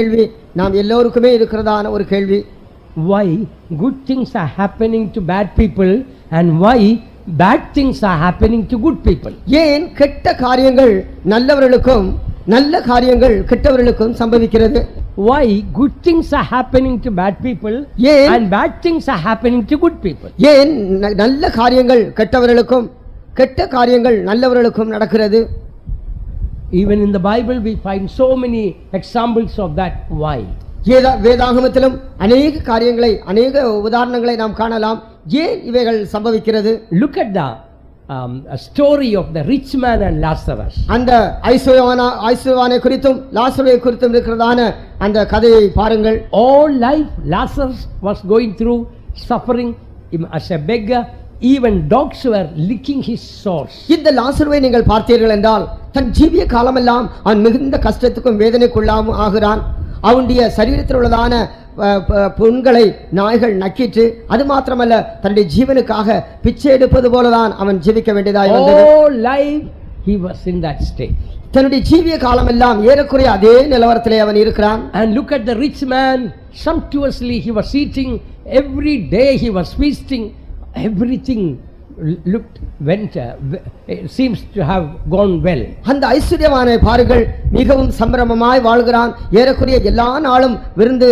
கேள்வி நாம் எல்லோருக்குமே இருக்கிறதான ஒரு கேள்வி. Why good things are happening to bad people and why bad things are happening to good people? ஏன் கெட்ட காரியங்கள் நல்லவர்களுக்கும் நல்ல காரியங்கள் கெட்டவர்களுக்கும் சம்பவிக்கிறது? Why good things are happening to bad people and bad things are happening to good people? ஏன் நல்ல காரியங்கள் கெட்டவர்களுக்கும் கெட்ட காரியங்கள் நல்லவர்களுக்கும் நடக்கிறது? Even in the Bible we find so many examples of that. Why? வேதாகமத்திலும் அநேக காரியங்களை அநேக உதாரணங்களை நாம் காணலாம். ஏன் இவைகள் சம்பவிக்கிறது? Look at the story of the rich man and Lazarus. அந்த ஐசுவானை குறித்தும் லாசருவை குறித்தும் இருக்கிறதான அந்த கதையை பாருங்கள். All life Lazarus was going through suffering as a beggar. Even dogs were licking his sores. இந்த லாசருவை நீங்கள் பார்த்தீர்கள் என்றால் தன் ஜீவிய காலமெல்லாம் அவன் மிகுந்த கஷ்டத்துக்கும் வேதனைக்குள்ளாம் ஆகிறான். அவனுடைய சரீரத்தில் உள்ளதான புண்களை நாய்கள் நக்கிட்டு அது மாத்திரமல்ல தன்னுடைய ஜீவனுக்காக பிச்சை எடுப்பது போலதான் அவன் ஜீவிக்க வேண்டியதாய் வந்தது. All life he was in that state. தன்னுடைய ஜீவிய காலமெல்லாம் ஏறக்குறைய அதே நிலவரத்திலே அவன் இருக்கிறான். And look at the rich man, sumptuously he was eating, every day he was feasting, everything seems to have gone well. அந்த ஐஸ்வர்யவானை பாருங்கள், மிகவும் சம்பிரமமாய் வாழ்கிறான். ஏறக்குறைய எல்லா நாளும் விருந்தை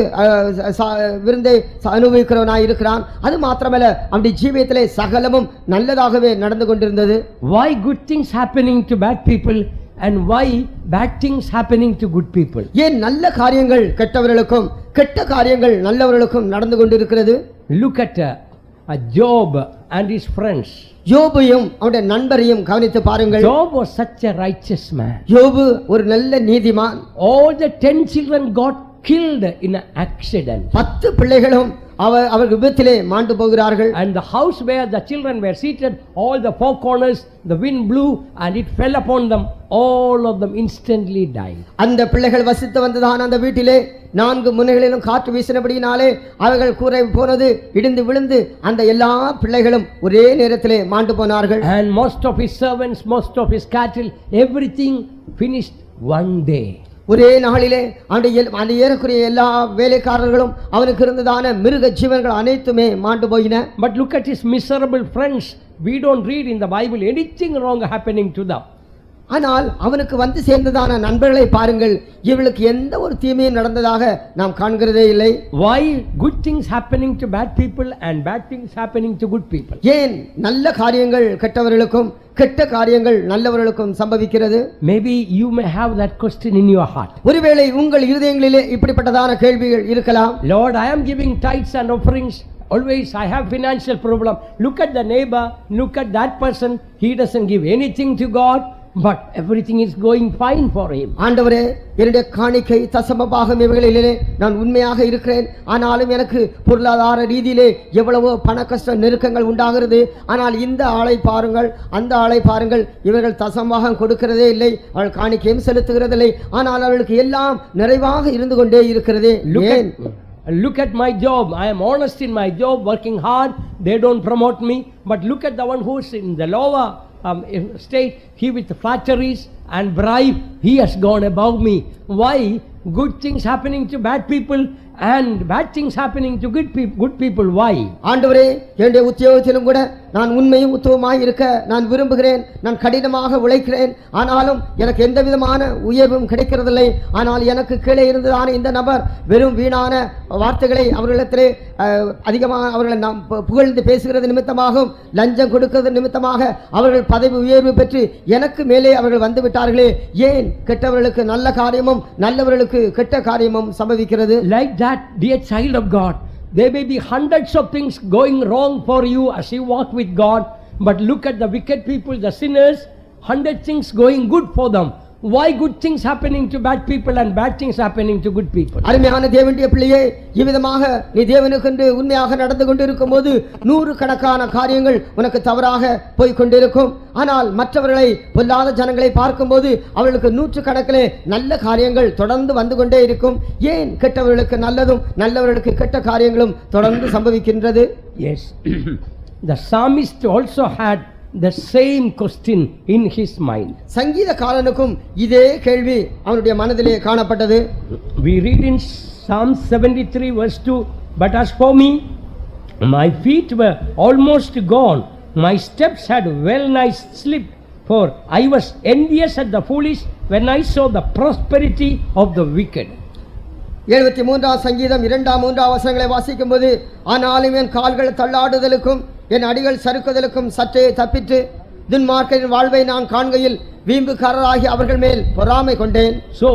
அனுபவிக்கிறவனாய் இருக்கிறான். அது மாத்திரமல்ல அவனுடைய ஜீவியத்திலே சகலமும் நல்லதாகவே நடந்து கொண்டிருந்தது. Why good things happening to bad people and why bad things happening to good people? ஏன் நல்ல காரியங்கள் கெட்டவர்களுக்கும் கெட்ட காரியங்கள் நல்லவர்களுக்கும் நடந்து கொண்டிருக்கிறது? Look at Job and his friends. யோபையும் அவருடைய நண்பரையும் கவனித்து பாருங்கள். Job was such a righteous man. யோபு ஒரு நல்ல நீதிமான். All the 10 children got killed in an accident. 10 பிள்ளைகளும் அவர் விபத்திலே மாண்டு போகிறார்கள். And the house where the children were seated, all the four corners, the wind blew and it fell upon them. All of them instantly died. அந்த பிள்ளைகள் வசித்து வந்ததான அந்த வீட்டிலே 4 முனைகளிலும் காற்று வீசினபடியினாலே அவர்கள் கூரை போனது, இடிந்து விழுந்து அந்த எல்லா பிள்ளைகளும் ஒரே நேரத்திலே மாண்டு போனார்கள். And most of his servants, most of his cattle, everything finished one day. ஒரே நாளிலே அந்த ஏறக்குறைய எல்லா வேலைக்காரர்களும் அவனுக்கு இருந்ததான மிருக ஜீவன்கள் அனைத்துமே மாண்டு போயின. But look at his miserable friends. We don't read in the Bible anything wrong happening to them. ஆனால் அவனுக்கு வந்து சேர்ந்ததான நண்பர்களை பாருங்கள், இவளுக்கு எந்த ஒரு தீமையும் நடந்ததாக நாம் காண்கிறதே இல்லை. Why good things happening to bad people and bad things happening to good people? ஏன் நல்ல காரியங்கள் கெட்டவர்களுக்கும் கெட்ட காரியங்கள் நல்லவர்களுக்கும் சம்பவிக்கிறது? Maybe you may have that question in your heart. ஒருவேளை உங்கள் இருதயங்களிலே இப்படிப்பட்டதான கேள்விகள் இருக்கலாம். Lord, I am giving tithes and offerings. Always I have financial problem. Look at the neighbor, look at that person. He doesn't give anything to God. But everything is going fine for him. ஆண்டவரே, என்னுடைய காணிக்கை தசம பாகம் இவைகளிலே நான் உண்மையாக இருக்கிறேன். ஆனாலும் எனக்கு பொருளாதார ரீதியிலே எவ்வளவோ பண கஷ்ட நெருக்கங்கள் உண்டாகிறது. ஆனால் இந்த ஆளை பாருங்கள், அந்த ஆளை பாருங்கள், இவர்கள் தசமபாகம் கொடுக்கிறதே இல்லை, அவள் காணிக்கையும் செலுத்துகிறதில்லை. ஆனால் அவர்களுக்கு எல்லாம் நிறைவாக இருந்து கொண்டே இருக்கிறதே. Look at my job. I am honest in my job, working hard. They don't promote me. But look at the one who is in the lower state, he with flatteries and bribe, he has gone above me. Why good things happening to bad people and bad things happening to good people? Why? ஆண்டவரே, என்னுடைய உத்தியோகத்திலும் கூட நான் உண்மையும் உத்தமமாய் இருக்க நான் விரும்புகிறேன். நான் கடினமாக உழைக்கிறேன். ஆனாலும் எனக்கு எந்த விதமான உயர்வும் கிடைக்கிறதில்லை. ஆனால் எனக்கு கீழே இருந்ததான இந்த நபர் வெறும் வீணான வார்த்தைகளை அவர்களிடத்திலே அதிகமாக அவர்களை நாம் புகழ்ந்து பேசுகிறது நிமித்தமாகவும் லஞ்சம் கொடுக்கிறது நிமித்தமாக அவர்கள் பதவி உயர்வு பெற்று எனக்கு மேலே அவர்கள் வந்து விட்டார்களே. ஏன் கெட்டவர்களுக்கு நல்ல காரியமும் நல்லவர்களுக்கு கெட்ட காரியமும் சம்பவிக்கிறது? Like that, dear child of God, there may be hundreds of things going wrong for you as you walk with God, but look at the wicked people, the sinners, 100 things going good for them. Why good things happening to bad people and bad things happening to good people? அருமையான தேவனுடைய பிள்ளையே, இவ்விதமாக நீ தேவனுக்கென்று உண்மையாக நடந்து கொண்டிருக்கும் போது 100 கணக்கான காரியங்கள் உனக்கு தவறாக போய் கொண்டிருக்கும். ஆனால் மற்றவர்களை பொல்லாத ஜனங்களை பார்க்கும்போது அவர்களுக்கு 100 கணக்கிலே நல்ல காரியங்கள் தொடர்ந்து வந்து கொண்டே இருக்கும். ஏன் கெட்டவர்களுக்கு நல்லதும் நல்லவர்களுக்கு கெட்ட காரியங்களும் தொடர்ந்து சம்பவிக்கின்றது? Yes. The psalmist also had the same question in his mind. சங்கீதக்காரனுக்கும் இதே கேள்வி அவனுடைய மனதிலே காணப்பட்டது. We read in Psalm 73 verse 2, but as for me, my feet were almost gone, my steps had well nigh slipped, for I was envious at the foolish when I saw the prosperity of the wicked. 73ஆம் சங்கீதம் 2-3 வசனங்களை வாசிக்கும்போது, ஆனாலும் என் கால்கள் தள்ளாடுதலுக்கும் என் அடிகள் சறுக்குதலுக்கும் சற்றே தப்பிட்டு துன்மார்க்கரின் வாழ்வை நான் காண்கையில் வீம்புக்காரராகி அவர்கள் மேல் பொறாமை கொண்டேன். So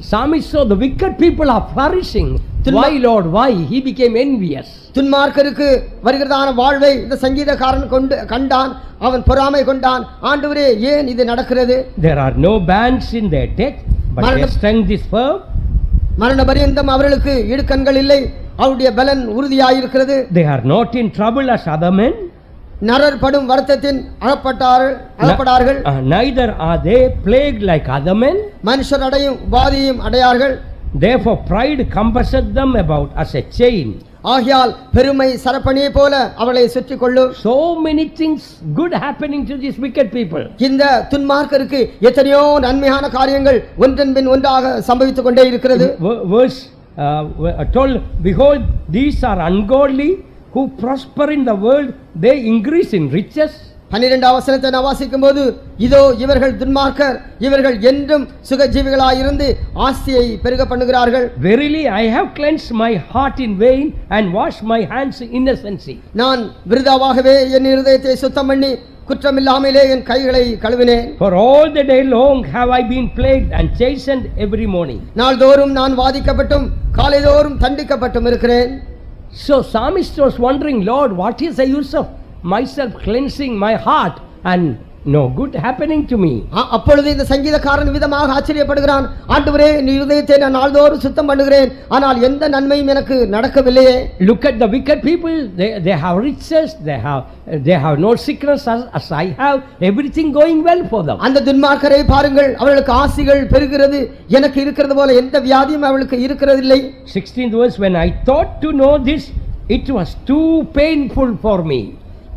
Psalmist saw the wicked people are flourishing. Why, Lord? Why? He became envious. துன்மார்க்கருக்கு வருகிறதான வாழ்வை இந்த சங்கீதக்காரன் கண்டான், அவன் பொறாமை கொண்டான். ஆண்டவரே, ஏன் இது நடக்கிறது? There are no bands in their death, but their strength is firm. மரண பரியந்தம் அவர்களுக்கு இடுக்கண்கள் இல்லை, அவருடைய பலன் உறுதியாயிருக்கிறது. They are not in trouble as other men. நரர் படும் வருத்தத்தின் அகப்படார்கள். Neither are they plagued like other men. மனுஷர் அடையும் உபாதியும் அடையார்கள். Therefore pride compasseth them about as a chain. ஆகையால் பெருமை சரப்பணியை போல அவளை சுற்றி கொள்ளும். So many things good happening to these wicked people. இந்த துன்மார்க்கருக்கு எத்தனையோ நன்மையான காரியங்கள் ஒன்றன் பின் ஒன்றாக சம்பவித்துக் கொண்டே இருக்கிறது. Verse told, behold, these are ungodly who prosper in the world, they increase in riches. 12ஆம் வசனத்தை நான் வாசிக்கும்போது, இதோ இவர்கள் துன்மார்க்கர், இவர்கள் என்றும் சுகஜீவிகளாயிருந்து ஆஸ்தியை பெருக பண்ணுகிறார்கள். Verily I have cleansed my heart in vain and washed my hands in innocency. நான் விருதாவாகவே என் இருதயத்தை சுத்தம் பண்ணி குற்றமில்லாமலே என் கைகளை கழுவினேன். For all the day long have I been plagued and chastened every morning. நாள்தோறும் நான் வாதிக்கப்பட்டும் காலைதோறும் தண்டிக்கப்பட்டும் இருக்கிறேன். So Psalmist was wondering, Lord, what is the use of myself cleansing my heart and no good happening to me? அப்பொழுது இந்த சங்கீதக்காரன் விதமாக ஆச்சரியப்படுகிறான். ஆண்டவரே, நீ இருதயத்தை நான் நாள்தோறும் சுத்தம் பண்ணுகிறேன், ஆனால் எந்த நன்மையும் எனக்கு நடக்கவில்லையே. Look at the wicked people, they have riches, they have no sickness as I have, everything going well for them. அந்த துன்மார்க்கரை பாருங்கள், அவர்களுக்கு ஆசிகள் பெருகிறது, எனக்கு இருக்கிறது போல எந்த வியாதியும் அவளுக்கு இருக்கிறதில்லை. 16th verse, when I thought to know this, it was too painful for me.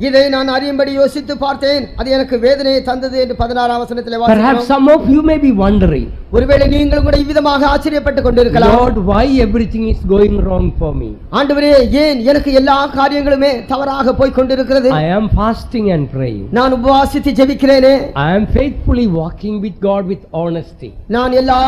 இதை நான் அறியும்படி யோசித்து பார்த்தேன், அது எனக்கு வேதனையை தந்தது என்று 16ஆம் வசனத்திலே வாசிக்கிறோம். Perhaps some of you may be wondering, ஒருவேளை நீங்களும் கூட இவ்விதமாக ஆச்சரியப்பட்டு கொண்டிருக்கலாம். Lord, why everything is going wrong for me? ஆண்டவரே, ஏன் எனக்கு எல்லா காரியங்களுமே தவறாக போய் கொண்டிருக்கிறது? I am fasting and praying. நான் உபவாசித்து ஜெபிக்கிறேனே. I am faithfully walking with God with honesty. நான் எல்லா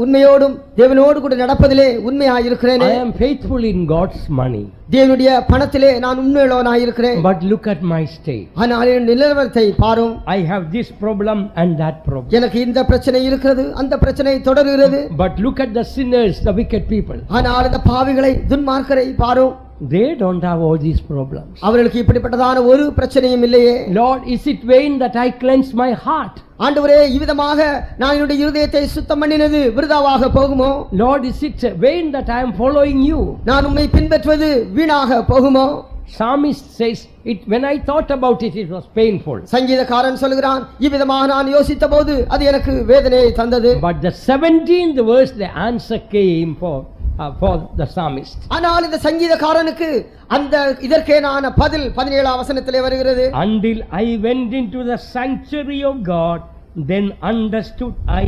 உண்மையோடும் தேவனோடு கூட நடப்பதிலே உண்மையாய் இருக்கிறேன். I am faithful in God's money. தேவனுடைய பணத்திலே நான் உண்மையுள்ளவனாய் இருக்கிறேன். But look at my state. ஆனால் என் நிலவரத்தை பாரும். I have this problem and that problem. எனக்கு இந்த பிரச்சனை இருக்கிறது, அந்த பிரச்சனை தொடர்கிறது. But look at the sinners, the wicked people. ஆனால் இந்த பாவிகளை துன்மார்க்கரை பாரும். They don't have all these problems. அவர்களுக்கு இப்படிப்பட்டதான ஒரு பிரச்சனையும் இல்லையே. Lord, is it vain that I cleanse my heart? ஆண்டவரே, இவ்விதமாக நான் என்னுடைய இருதயத்தை சுத்தம் பண்ணினது விருதாவாக போகுமோ? Lord, is it vain that I am following you? நான் உம்மை பின்பற்றுவது வீணாக போகுமோ? Psalmist says, when I thought about it, it was painful. சங்கீதக்காரன் சொல்கிறான், இவ்விதமாக நான் யோசித்தபோது அது எனக்கு வேதனையை தந்தது. But the 17th verse, the answer came for the psalmist. ஆனால் இந்த சங்கீதக்காரனுக்கு அந்த இதற்கேனான பதில் 17ஆம் வசனத்திலே வருகிறது. Until I went into the sanctuary of God, then understood I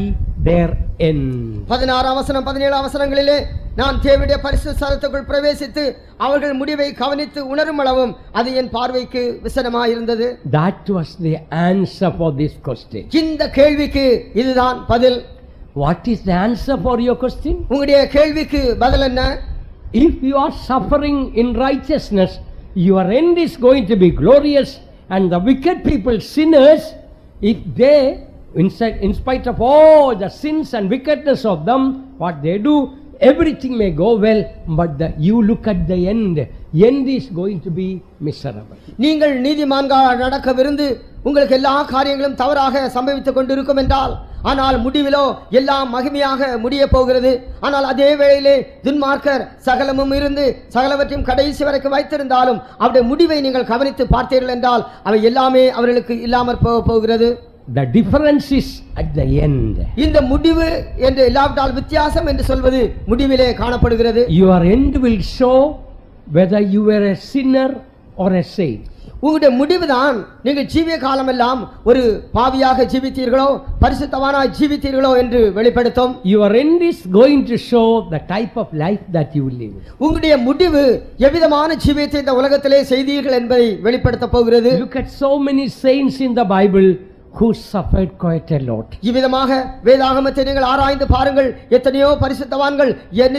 their end. 16ஆம் வசனம் 17ஆம் வசனங்களிலே, நான் தேவனுடைய பரிசுத்த ஸ்தலத்துக்குள் பிரவேசித்து அவர்கள் முடிவை கவனித்து உணரும் அளவும் அது என் பார்வைக்கு விசனமாயிருந்தது. That was the answer for this question. இந்த கேள்விக்கு இதுதான் பதில். What is the answer for your question? உங்களுடைய கேள்விக்கு பதில் என்ன? If you are suffering in righteousness, your end is going to be glorious, and the wicked people, sinners, if they, in spite of all the sins and wickedness of them, what they do, everything may go well, but you look at the end is going to be miserable. நீங்கள் நீதிமான்களாக நடக்கவிருந்து உங்களுக்கு எல்லா காரியங்களும் தவறாக சம்பவித்துக் கொண்டிருக்கும் என்றால், ஆனால் முடிவிலோ எல்லாம் மகிமையாக முடிய போகிறது. ஆனால் அதே வேளையிலே துன்மார்க்கர் சகலமும் இருந்து சகலவற்றையும் கடைசி வரைக்கும் வைத்திருந்தாலும் அவருடைய முடிவை நீங்கள் கவனித்து பார்த்தீர்கள் என்றால் அவை எல்லாமே அவர்களுக்கு இல்லாமற் போகிறது. The difference is at the end. இந்த முடிவு என்று இல்லாவிட்டால் வித்தியாசம் என்று சொல்வது முடிவிலே காணப்படுகிறது. Your end will show whether you were a sinner or a saint. உங்களுடைய முடிவுதான் நீங்கள் ஜீவிய காலமெல்லாம் ஒரு பாவியாக ஜீவித்தீர்களோ பரிசுத்தவானாய் ஜீவித்தீர்களோ என்று வெளிப்படுத்தும். Your end is going to show the type of life that you will live. உங்களுடைய முடிவு எவ்விதமான ஜீவியத்தை இந்த உலகத்திலே செய்தீர்கள் என்பதை வெளிப்படுத்த போகிறது. Look at so many saints in the Bible who suffered quite a lot. இவ்விதமாக வேதாகமத்தை நீங்கள் ஆராய்ந்து பாருங்கள். எத்தனையோ பரிசுத்தவான்கள்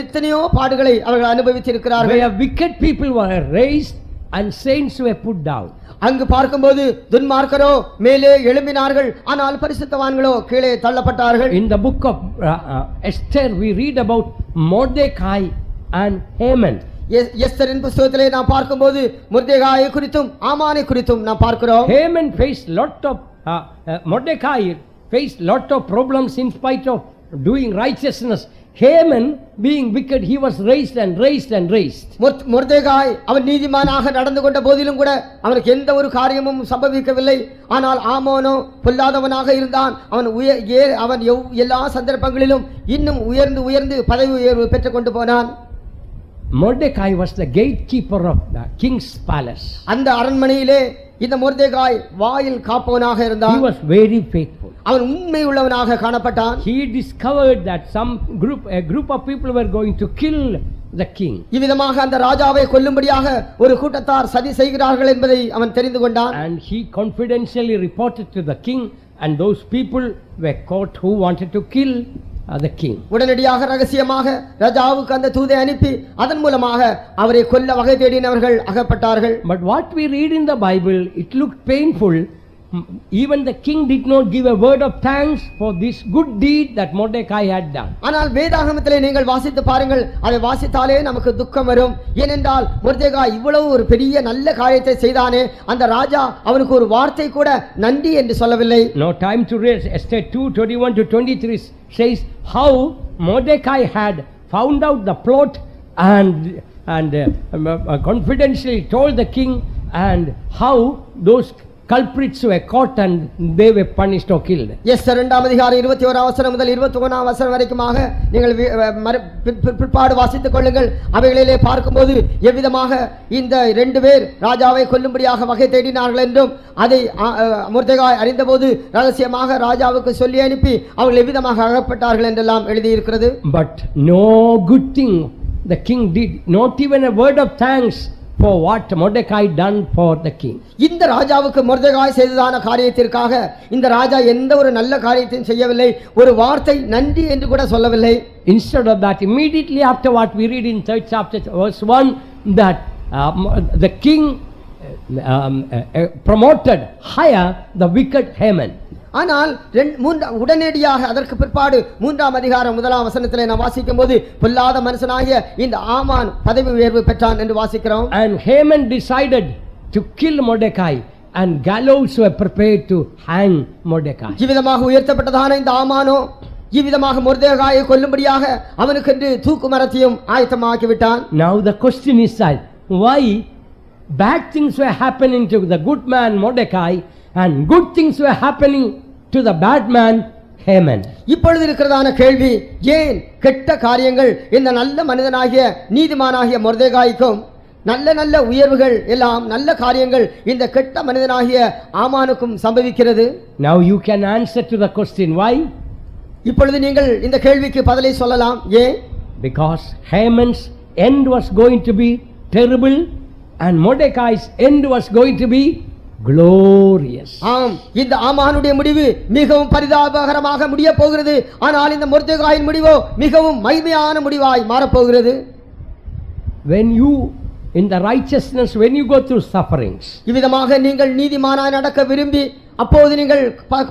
எத்தனையோ பாடுகளை அவர்கள் அனுபவித்திருக்கிறார்கள். Where wicked people were raised and saints were put down. அங்கு பார்க்கும்போது துன்மார்க்கரோ மேலே எழும்பினார்கள், ஆனால் பரிசுத்தவான்களோ கீழே தள்ளப்பட்டார்கள். In the book of Esther we read about Mordecai and Haman. எஸ்தரின் புத்தகத்திலே நாம் பார்க்கும்போது மொர்தெகாயை குறித்தும் ஆமானை குறித்தும் நாம் பார்க்கிறோம். Haman faced lot of Mordecai faced lot of problems in spite of doing righteousness. Haman being wicked, he was raised and raised and raised. மொர்தெகாய் அவன் நீதிமானாக நடந்து கொண்ட போதிலும் கூட அவனுக்கு எந்த ஒரு காரியமும் சம்பவிக்கவில்லை. ஆனால் ஆமோனோ பொல்லாதவனாக இருந்தான். அவன் எல்லா சந்தர்ப்பங்களிலும் இன்னும் உயர்ந்து பதவி உயர்வு பெற்றுக் கொண்டு போனான். Mordecai was the gatekeeper of the king's palace. அந்த அரண்மனையிலே இந்த மொர்தெகாய் வாயில் காப்பவனாக இருந்தான். He was very faithful. அவன் உண்மை உள்ளவனாக காணப்பட்டான். He discovered that a group of people were going to kill the king. இவ்விதமாக அந்த ராஜாவை கொல்லும்படியாக ஒரு கூட்டத்தார் சதி செய்கிறார்கள் என்பதை அவன் தெரிந்து கொண்டான். And he confidentially reported to the king, and those people were caught who wanted to kill the king. உடனடியாக ரகசியமாக ராஜாவுக்கு அந்த தூதை அனுப்பி அதன் மூலமாக அவரை கொல்ல வகை தேடினவர்கள் அகப்பட்டார்கள். But what we read in the Bible, it looked painful. Even the king did not give a word of thanks for this good deed that Mordecai had done. ஆனால் வேதாகமத்திலே நீங்கள் வாசித்து பாருங்கள், அதை வாசித்தாலே நமக்கு துக்கம் வரும். ஏனென்றால் மொர்தெகாய் இவ்வளவு ஒரு பெரிய நல்ல காரியத்தை செய்தானே, அந்த ராஜா அவனுக்கு ஒரு வார்த்தை கூட நன்றி என்று சொல்லவில்லை. No time to read. Esther 2:21 to 23 says how Mordecai had found out the plot and confidentially told the king, and how those culprits were caught and they were punished or killed. Esther 2ஆம் அதிகாரம் 21ஆம் வசனம் முதல் 21ஆம் வசனம் வரைக்குமாக நீங்கள் பிற்பாடு வாசித்துக் கொள்ளுங்கள். அவைகளிலே பார்க்கும்போது எவ்விதமாக இந்த 2 பேர் ராஜாவை கொல்லும்படியாக வகை தேடினார்கள் என்றும் அதை மொர்தெகாய் அறிந்தபோது ரகசியமாக ராஜாவுக்கு சொல்லி அனுப்பி அவர்கள் எவ்விதமாக அகப்பட்டார்கள் என்றெல்லாம் எழுதியிருக்கிறது. But no good thing the king did, not even a word of thanks for what Mordecai done for the king. இந்த ராஜாவுக்கு மொர்தெகாய் செய்ததான காரியத்திற்காக இந்த ராஜா எந்த ஒரு நல்ல காரியத்தையும் செய்யவில்லை, ஒரு வார்த்தை நன்றி என்று கூட சொல்லவில்லை. Instead of that, immediately after what we read in 3rd chapter verse 1, that the king promoted higher the wicked Haman. ஆனால் உடனடியாக அதற்கு பிற்பாடு 3ஆம் அதிகாரம் 1ஆம் வசனத்திலே நாம் வாசிக்கும் போது பொல்லாத மனுஷனாகிய இந்த ஆமான் பதவி உயர்வு பெற்றான் என்று வாசிக்கிறோம். And Haman decided to kill Mordecai, and gallows were prepared to hang Mordecai. இவ்விதமாக உயர்த்தப்பட்டதான இந்த ஆமானோ இவ்விதமாக மொர்தெகாயை கொல்லும்படியாக அவனுக்கென்று தூக்கு மரத்தையும் ஆயத்தமாக்கி விட்டான். Now the question is that why bad things were happening to the good man Mordecai and good things were happening to the bad man Haman? இப்பொழுது இருக்கிறதான கேள்வி, ஏன் கெட்ட காரியங்கள் இந்த நல்ல மனிதனாகிய நீதிமானாகிய மொர்தெகாய்க்கும் நல்ல உயர்வுகள் எல்லாம் நல்ல காரியங்கள் இந்த கெட்ட மனிதனாகிய ஆமானுக்கும் சம்பவிக்கிறது? Now you can answer to the question why. இப்பொழுது நீங்கள் இந்த கேள்விக்கு பதிலை சொல்லலாம். ஏன்? Because Haman's end was going to be terrible and Mordecai's end was going to be glorious. ஆம், இந்த ஆமானுடைய முடிவு மிகவும் பரிதாபகரமாக முடிய போகிறது. ஆனால் இந்த மொர்தெகாயின் முடிவோ மிகவும் மகிமையான முடிவாய் மாறப் போகிறது. When you in the righteousness, when you go through sufferings, இவ்விதமாக நீங்கள் நீதிமானாய் நடக்க விரும்பி அப்போது நீங்கள்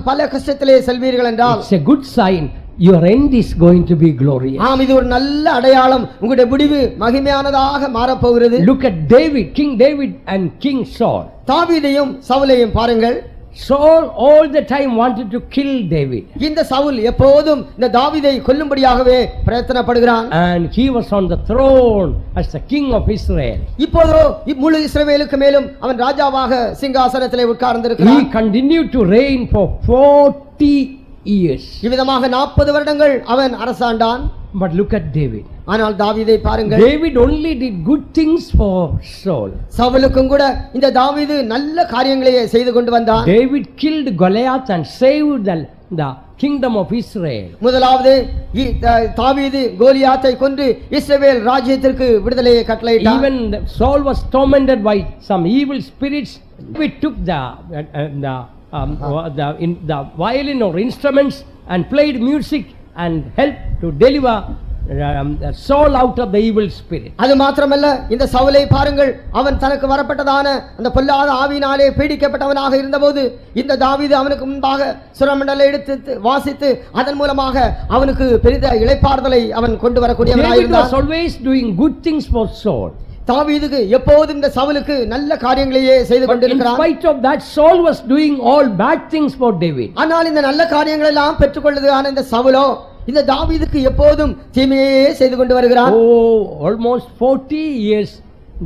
பல கஷ்டத்திலே செல்வீர்கள் என்றால் it's a good sign. Your end is going to be glorious. ஆம், இது ஒரு நல்ல அடையாளம். உங்களுடைய முடிவு மகிமையானதாக மாறப் போகிறது. Look at David, King David and King Saul. தாவீதையும் சவுலையும் பாருங்கள். Saul all the time wanted to kill David. இந்த சவுல் எப்போதும் இந்த தாவீதை கொல்லும்படியாகவே பிரயத்தனப்படுகிறான். And he was on the throne as the king of Israel. இப்போதோ முழு இஸ்ரவேலுக்கு மேலும் அவன் ராஜாவாக சிங்காசனத்திலே உட்கார்ந்திருக்கிறான். He continued to reign for 40 years. இவ்விதமாக 40 வருடங்கள் அவன் அரசாண்டான். But look at David. ஆனால் தாவீதை பாருங்கள், David only did good things for Saul. சவுலுக்கும் கூட இந்த தாவீது நல்ல காரியங்களையே செய்து கொண்டு வந்தான். David killed Goliath and saved the kingdom of Israel. முதலாவது தாவீது கோலியாத்தை கொன்று இஸ்ரவேல் ராஜ்யத்திற்கு விடுதலையை கட்டளையிட்டார். Even Saul was tormented by some evil spirits. We took the violin or instruments and played music and helped to deliver Saul out of the evil spirit. அது மாத்திரமல்ல, இந்த சவுலை பாருங்கள், அவன் தனக்கு வரப்பட்டதான அந்த பொல்லாத ஆவியினாலே பீடிக்கப்பட்டவனாக இருந்தபோது இந்த தாவீது அவனுக்கு முன்பாக சுரமண்டலை எடுத்து வாசித்து அதன் மூலமாக அவனுக்கு பெரித இளைப்பாறுதலை அவன் கொண்டு வரக்கூடியவனாக David இருந்தான். was always doing good things for Saul. தாவீதுக்கு எப்போதும் இந்த சவுலுக்கு நல்ல காரியங்களையே செய்து But in கொண்டிருக்கிறான். spite of that, Saul was doing all bad things for David. ஆனால் இந்த நல்ல காரியங்கள் எல்லாம் பெற்றுக்கொள்வதான இந்த சவுலோ இந்த தாவீதுக்கு எப்போதும் தீமையே செய்து கொண்டு வருகிறான். Oh, almost 40 years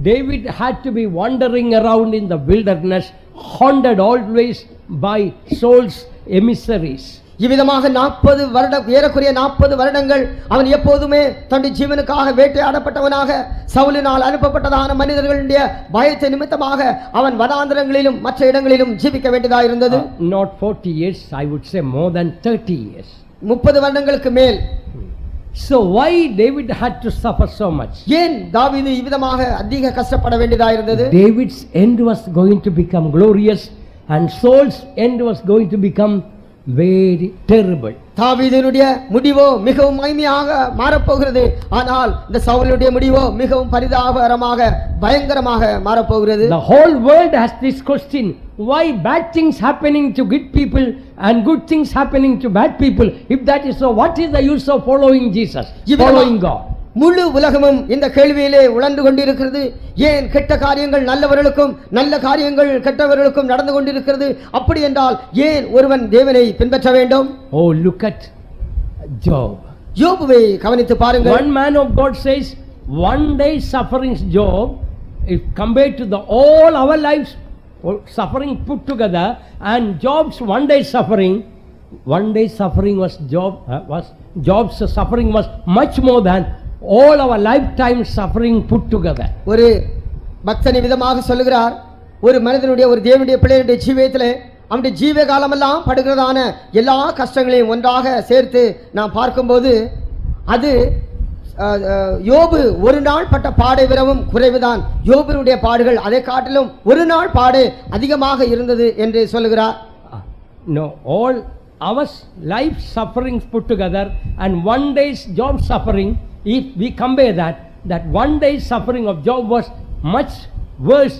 David had to be wandering around in the wilderness, haunted always by Saul's emissaries. இவ்விதமாக 40 வருடம், ஏறக்குறைய 40 வருடங்கள் அவன் எப்போதுமே தன்னுடைய ஜீவனுக்காக வேட்டையாடப்பட்டவனாக சவுலினால் அனுப்பப்பட்டதான மனிதர்களுடைய பயத்தை நிமித்தமாக அவன் வனாந்தரங்களிலும் மற்ற இடங்களிலும் ஜீவிக்க வேண்டியதாக இருந்தது. Not 40 years, I would say more than 30 years. 30 வருடங்களுக்கு மேல். So why David had to suffer so much? ஏன் தாவீது இவ்விதமாக அதிக கஷ்டப்பட வேண்டியதாக இருந்தது? David's end was going to become glorious and Saul's end was going to become very terrible. தாவீதினுடைய முடிவோ மிகவும் மகிமையாக மாறப்போகிறது, ஆனால் இந்த சவுலுடைய முடிவோ மிகவும் பரிதாபகரமாக பயங்கரமாக மாறப்போகிறது. The whole world has this question: why bad things happening to good people and good things happening to bad people? If that is so, what is the use of following Jesus, following God? முழு உலகமும் இந்த கேள்வியிலே உழந்து கொண்டிருக்கிறது. ஏன் கெட்ட காரியங்கள் நல்லவர்களுக்கும் நல்ல காரியங்கள் கெட்டவர்களுக்கும் நடந்து கொண்டிருக்கிறது? அப்படி என்றால் ஏன் ஒருவன் தேவனை பின்பற்ற வேண்டும்? Oh, look at Job. யோபுவை கவனித்து பாருங்கள். One man of God says, one day sufferings, Job, if compared to the all our lives suffering put together, and Job's one day suffering was Job's suffering was much more than all our lifetime suffering put together. ஒரு பக்தன் விதமாக சொல்லுகிறார், ஒரு மனிதனுடைய ஒரு தேவனுடைய பிள்ளையுடைய ஜீவியத்திலே அவனுடைய ஜீவ காலமெல்லாம் படுகிறதான எல்லா கஷ்டங்களையும் ஒன்றாக சேர்த்து நாம் பார்க்கும்போது அது யோபு ஒரு நாள் பட்ட பாடை விடவும் குறைவுதான். யோபுனுடைய பாடுகள் அதை காட்டிலும் ஒரு நாள் பாடு அதிகமாக இருந்தது என்று சொல்லுகிறார். No, all our life sufferings put together and one day's Job suffering, if we compare that one day's suffering of Job was much worse,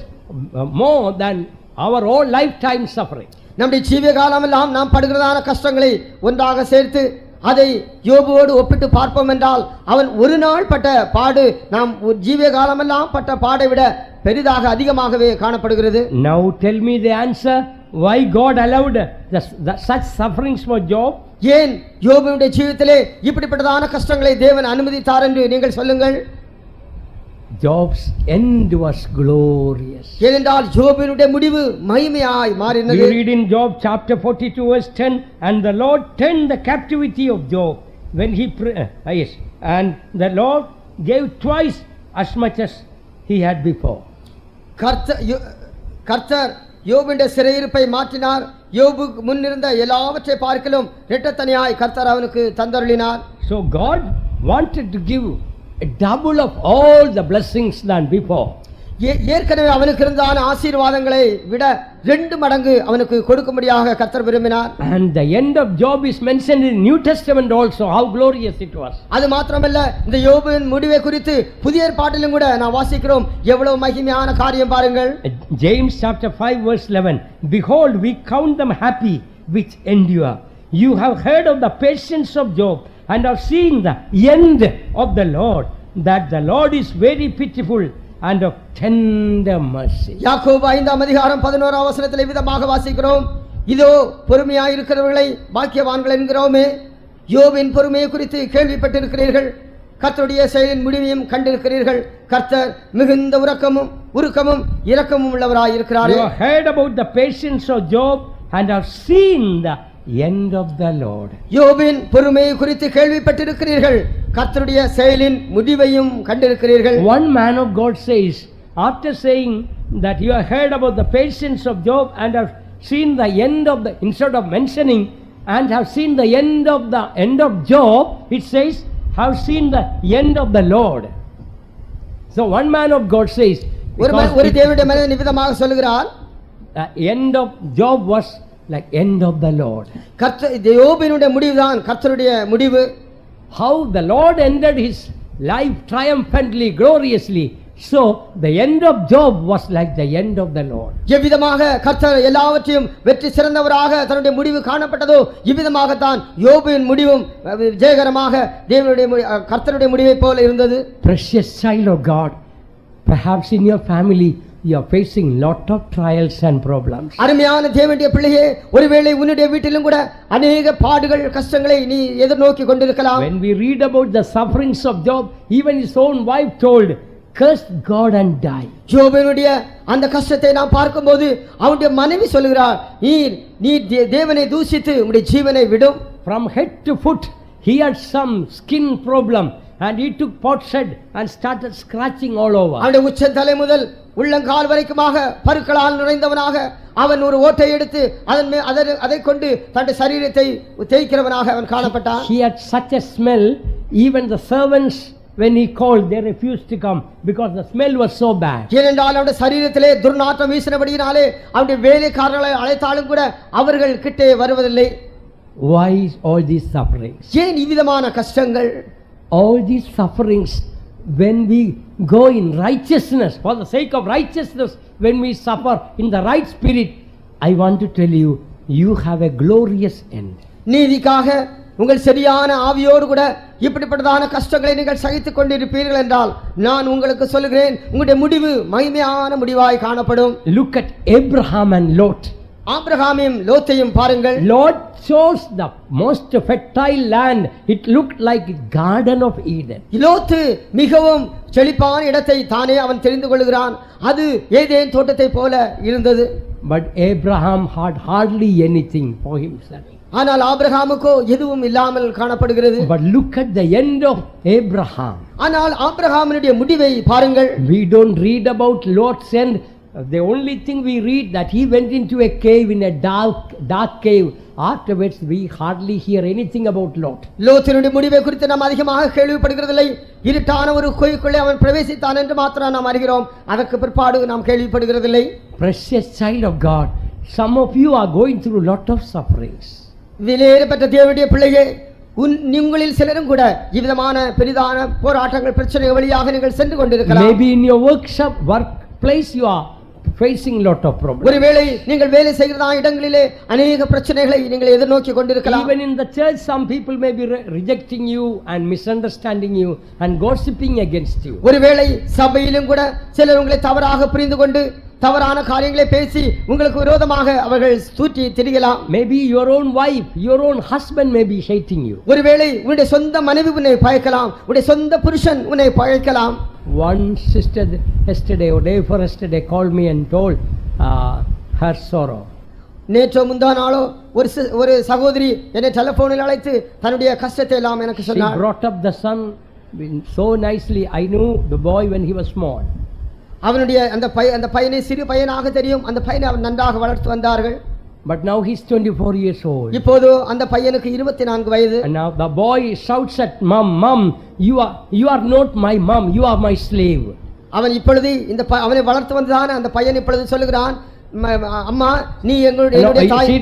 more than our whole lifetime suffering. நம்முடைய ஜீவ காலமெல்லாம் நாம் படுகிறதான கஷ்டங்களை ஒன்றாக சேர்த்து அதை யோபுவோடு ஒப்பிட்டு பார்ப்போம் என்றால் அவன் ஒரு நாள் பட்ட பாடு நாம் ஜீவ காலமெல்லாம் பட்ட பாடை விட பெரிதாக அதிகமாகவே காணப்படுகிறது. Now tell me the answer, why God allowed such sufferings for Job? ஏன் யோபுவுடைய ஜீவிதத்திலே இப்படிப்பட்டதான கஷ்டங்களை தேவன் அனுமதித்தார் என்று நீங்கள் சொல்லுங்கள். Job's end was glorious. ஏனென்றால் யோபுவினுடைய முடிவு மகிமையாய் மாறினது. We read in Job chapter 42 verse 10, and the Lord turned the captivity of Job when he yes, and the Lord gave twice as much as he had before. கர்த்தர் யோபுவின் சிறையிருப்பை மாற்றினார். யோபு முன்னிருந்த எல்லாவற்றை பார்க்கலும் இரட்டத்தனையாய் கர்த்தர் அவனுக்கு தந்தருளினார். So God wanted to give a double of all the blessings than before. ஏற்கனவே அவனுக்கு இருந்தான ஆசீர்வாதங்களை விட 2 மடங்கு அவனுக்கு கொடுக்கும்படியாக கர்த்தர் விரும்பினார். And the end of Job is mentioned in New Testament also, how glorious it was. அது மாத்திரமல்ல, இந்த யோபுவின் முடிவை குறித்து புதிய ஏற்பாட்டிலும் கூட நாம் வாசிக்கிறோம். எவ்வளவு மகிமையான காரியம் பாருங்கள். James chapter 5 verse 11, behold, we count them happy which endure. You have heard of the patience of Job and have seen the end of the Lord, that the Lord is very pitiful and of tender mercy. யாக்கோபு 5ஆம் அதிகாரம் 11ஆம் வசனத்திலே விதமாக வாசிக்கிறோம், இதோ பொறுமையாய் இருக்கிறவர்களை பாக்கியவான்கள் என்கிறோமே. யோபின் பொறுமையை குறித்து கேள்விப்பட்டிருக்கிறீர்கள், கர்த்தருடைய செயலின் முடிவையும் கண்டிருக்கிறீர்கள். கர்த்தர் மிகுந்த உருக்கமும் இரக்கமும் உள்ளவராய் இருக்கிறார். You have heard about the patience of Job and have seen the end of the Lord. யோபின் பொறுமையை குறித்து கேள்விப்பட்டிருக்கிறீர்கள், கர்த்தருடைய செயலின் முடிவையும் கண்டிருக்கிறீர்கள். One man of God says, after saying that you have heard about the patience of Job and have seen the end of the, instead of mentioning and have seen the end of Job, it says have seen the end of the Lord. So one man of God says, ஒரு தேவனுடைய மனிதன் நிமித்தமாக சொல்கிறார், the end of Job was like end of the Lord. யோபினுடைய முடிவுதான் கர்த்தருடைய முடிவு. How the Lord ended his life triumphantly, gloriously, so the end of Job was like the end of the Lord. எவ்விதமாக கர்த்தர் எல்லாவற்றையும் வெற்றி சிறந்தவராக தன்னுடைய முடிவு காணப்பட்டதோ, இவ்விதமாகத்தான் யோபின் முடிவும் ஜெயகரமாக தேவனுடைய கர்த்தருடைய முடிவை போல இருந்தது. Precious child of God, perhaps in your family you are facing lot of trials and problems. அருமையான தேவனுடைய பிள்ளையே, ஒருவேளை உன்னுடைய வீட்டிலும் கூட அநேக பாடுகள் கஷ்டங்களை நீ எதிர்நோக்கி கொண்டிருக்கலாம். When we read about the sufferings of Job, even his own wife told, curse God and die. யோபினுடைய அந்த கஷ்டத்தை நாம் பார்க்கும்போது அவனுடைய மனைவி சொல்கிறார், நீ தேவனை தூஷித்து உம்முடைய ஜீவனை விடும். From head to foot he had some skin problem and he took potsherd and started scratching all over. அவனுடைய உச்சந்தலை முதல் உள்ளங்கால் வரைக்குமாக பருக்களால் நிறைந்தவனாக அவன் ஒரு ஓட்டை எடுத்து அதை கொண்டு தன்னுடைய சரீரத்தை தேய்க்கிறவனாக அவன் காணப்பட்டான். He had such a smell, even the servants when he called they refused to come because the smell was so bad. ஏனென்றால் அவனுடைய சரீரத்திலே துர்நாற்றம் வீசினபடியினாலே அவனுடைய வேலைக்காரர்களை அழைத்தாலும் கூட அவர்கள் கிட்டே வருவதில்லை. Why all these sufferings? ஏன் இவ்விதமான கஷ்டங்கள்? All these sufferings, when we go in righteousness, for the sake of righteousness, when we suffer in the right spirit, I want to tell you, you have a glorious end. நீதிக்காக உங்கள் சரியான ஆவியோடு கூட இப்படிப்பட்டதான கஷ்டங்களை நீங்கள் சகித்துக் கொண்டிருப்பீர்கள் என்றால் நான் உங்களுக்கு சொல்லுகிறேன், உங்களுடைய முடிவு மகிமையான முடிவாய் காணப்படும். Look at Abraham and Lot. ஆபிரகாமையும் லோத்தையும் பாருங்கள். Lot chose the most fertile land. It looked like garden of Eden. லோத்து மிகவும் செழிப்பான இடத்தை தானே அவன் தெரிந்து கொள்கிறான். அது ஏதேன் தோட்டத்தை போல இருந்தது. But Abraham had hardly anything for himself. ஆனால் ஆபிரகாமுக்கோ எதுவும் இல்லாமல் காணப்படுகிறது. But look at the end of Abraham. ஆனால் ஆபிரகாமினுடைய முடிவை பாருங்கள். We don't read about Lot's end. The only thing we read that he went into a cave, in a dark cave. Afterwards we hardly hear anything about Lot. லோத்தினுடைய முடிவை குறித்து நாம் அதிகமாக கேள்விப்படுகிறதில்லை. இருட்டான ஒரு குகைக்குள்ளே அவன் பிரவேசித்தான் என்று மாத்திரம் நாம் அறிகிறோம். அதற்கு பிற்பாடு நாம் கேள்விப்படுகிறதில்லை. Precious child of God, some of you are going through lot of sufferings. விலையேறப்பட்ட தேவனுடைய பிள்ளையே, உங்களில் சிலரும் கூட இவ்விதமான பெரிதான போராட்டங்கள் பிரச்சனைகள் வழியாக நீங்கள் சென்று கொண்டிருக்கலாம். Maybe in your workplace you are facing lot of problems. ஒருவேளை நீங்கள் வேலை செய்கிற இடங்களிலே अनेक பிரச்சனைகளை நீங்கள் எதிர்நோக்கி கொண்டிருக்கலாம். Even in the church some people may be rejecting you and misunderstanding you and gossiping against you. ஒருவேளை சபையிலும் கூட சிலர் உங்களை தவறாக புரிந்து கொண்டு தவறான காரியங்களை பேசி உங்களுக்கு விரோதமாக அவர்கள் தூற்றி திரிகலாம். Maybe your own wife, your own husband may be hating you. ஒருவேளை உன்னுடைய சொந்த மனைவி உன்னை பகைக்கலாம், உன்னுடைய சொந்த புருஷன் உன்னை பகைக்கலாம். One sister yesterday or day before yesterday called me and told her sorrow. நேற்றோ முந்தா நாளோ ஒரு சகோதரி என்னை டெலிபோனில் அழைத்து தன்னுடைய கஷ்டத்தை எல்லாம் எனக்கு சொன்னார். She brought up the son so nicely. I knew the boy when he was small. அவனுடைய அந்த பையனை சிறு பையனாக தெரியும். அந்த பையனை அவன் நன்றாக வளர்த்து வந்தார்கள். But now he's 24 years old. இப்போது அந்த பையனுக்கு 24 வயது. And now the boy shouts at mom, you are not my mom, you are my slave. அவன் இப்பொழுது அவனை வளர்த்து வந்ததான அந்த பையன் இப்பொழுது சொல்லுகிறான், அம்மா நீ என்னுடைய தாய்.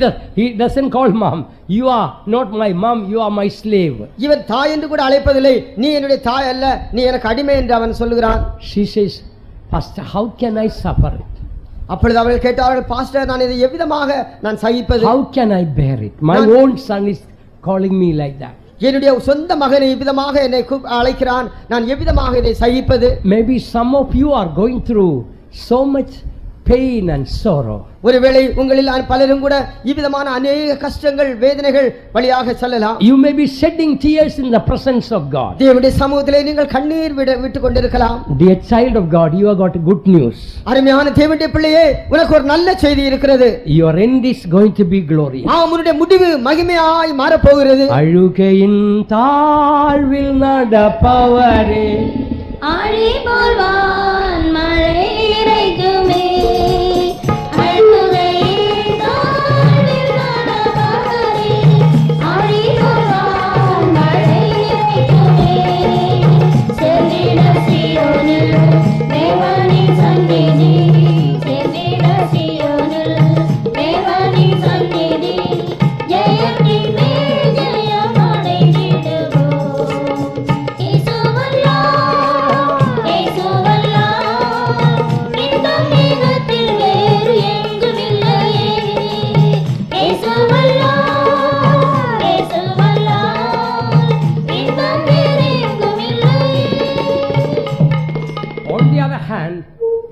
He doesn't call mom, you are not my mom, you are my slave. இவன் தாய் என்று கூட அழைப்பதில்லை. நீ என்னுடைய தாய் அல்ல, நீ எனக்கு அடிமை என்று அவன் சொல்லுகிறான். She says, Pastor, how can I suffer it? அப்பொழுது அவர்கள் கேட்டார்கள், பாஸ்டர் நான் இதை எவ்விதமாக நான் சகிப்பது? How can I bear it? My own son is calling me like that. என்னுடைய சொந்த மகனை இவ்விதமாக என்னை அழைக்கிறான், நான் எவ்விதமாக இதை சகிப்பது? Maybe some of you are going through so much pain and sorrow. ஒருவேளை உங்களில் பலரும் கூட இவ்விதமான அநேக கஷ்டங்கள் வேதனைகள் வழியாக செல்லலாம். You may be shedding tears in the presence of God. தேவனுடைய சமூகத்திலே நீங்கள் கண்ணீர் விட்டு கொண்டிருக்கலாம். Dear child of God, you have got good news. அருமையான தேவனுடைய பிள்ளையே, உனக்கு ஒரு நல்ல செய்தி இருக்கிறது. Your end is going to be glorious. உன்னுடைய முடிவு மகிமையாய் மாறப் போகிறது. அழுகையின் தாழ்வில் நடப்பவரே, ஆழி போல்வான் மழை இறைக்குமே.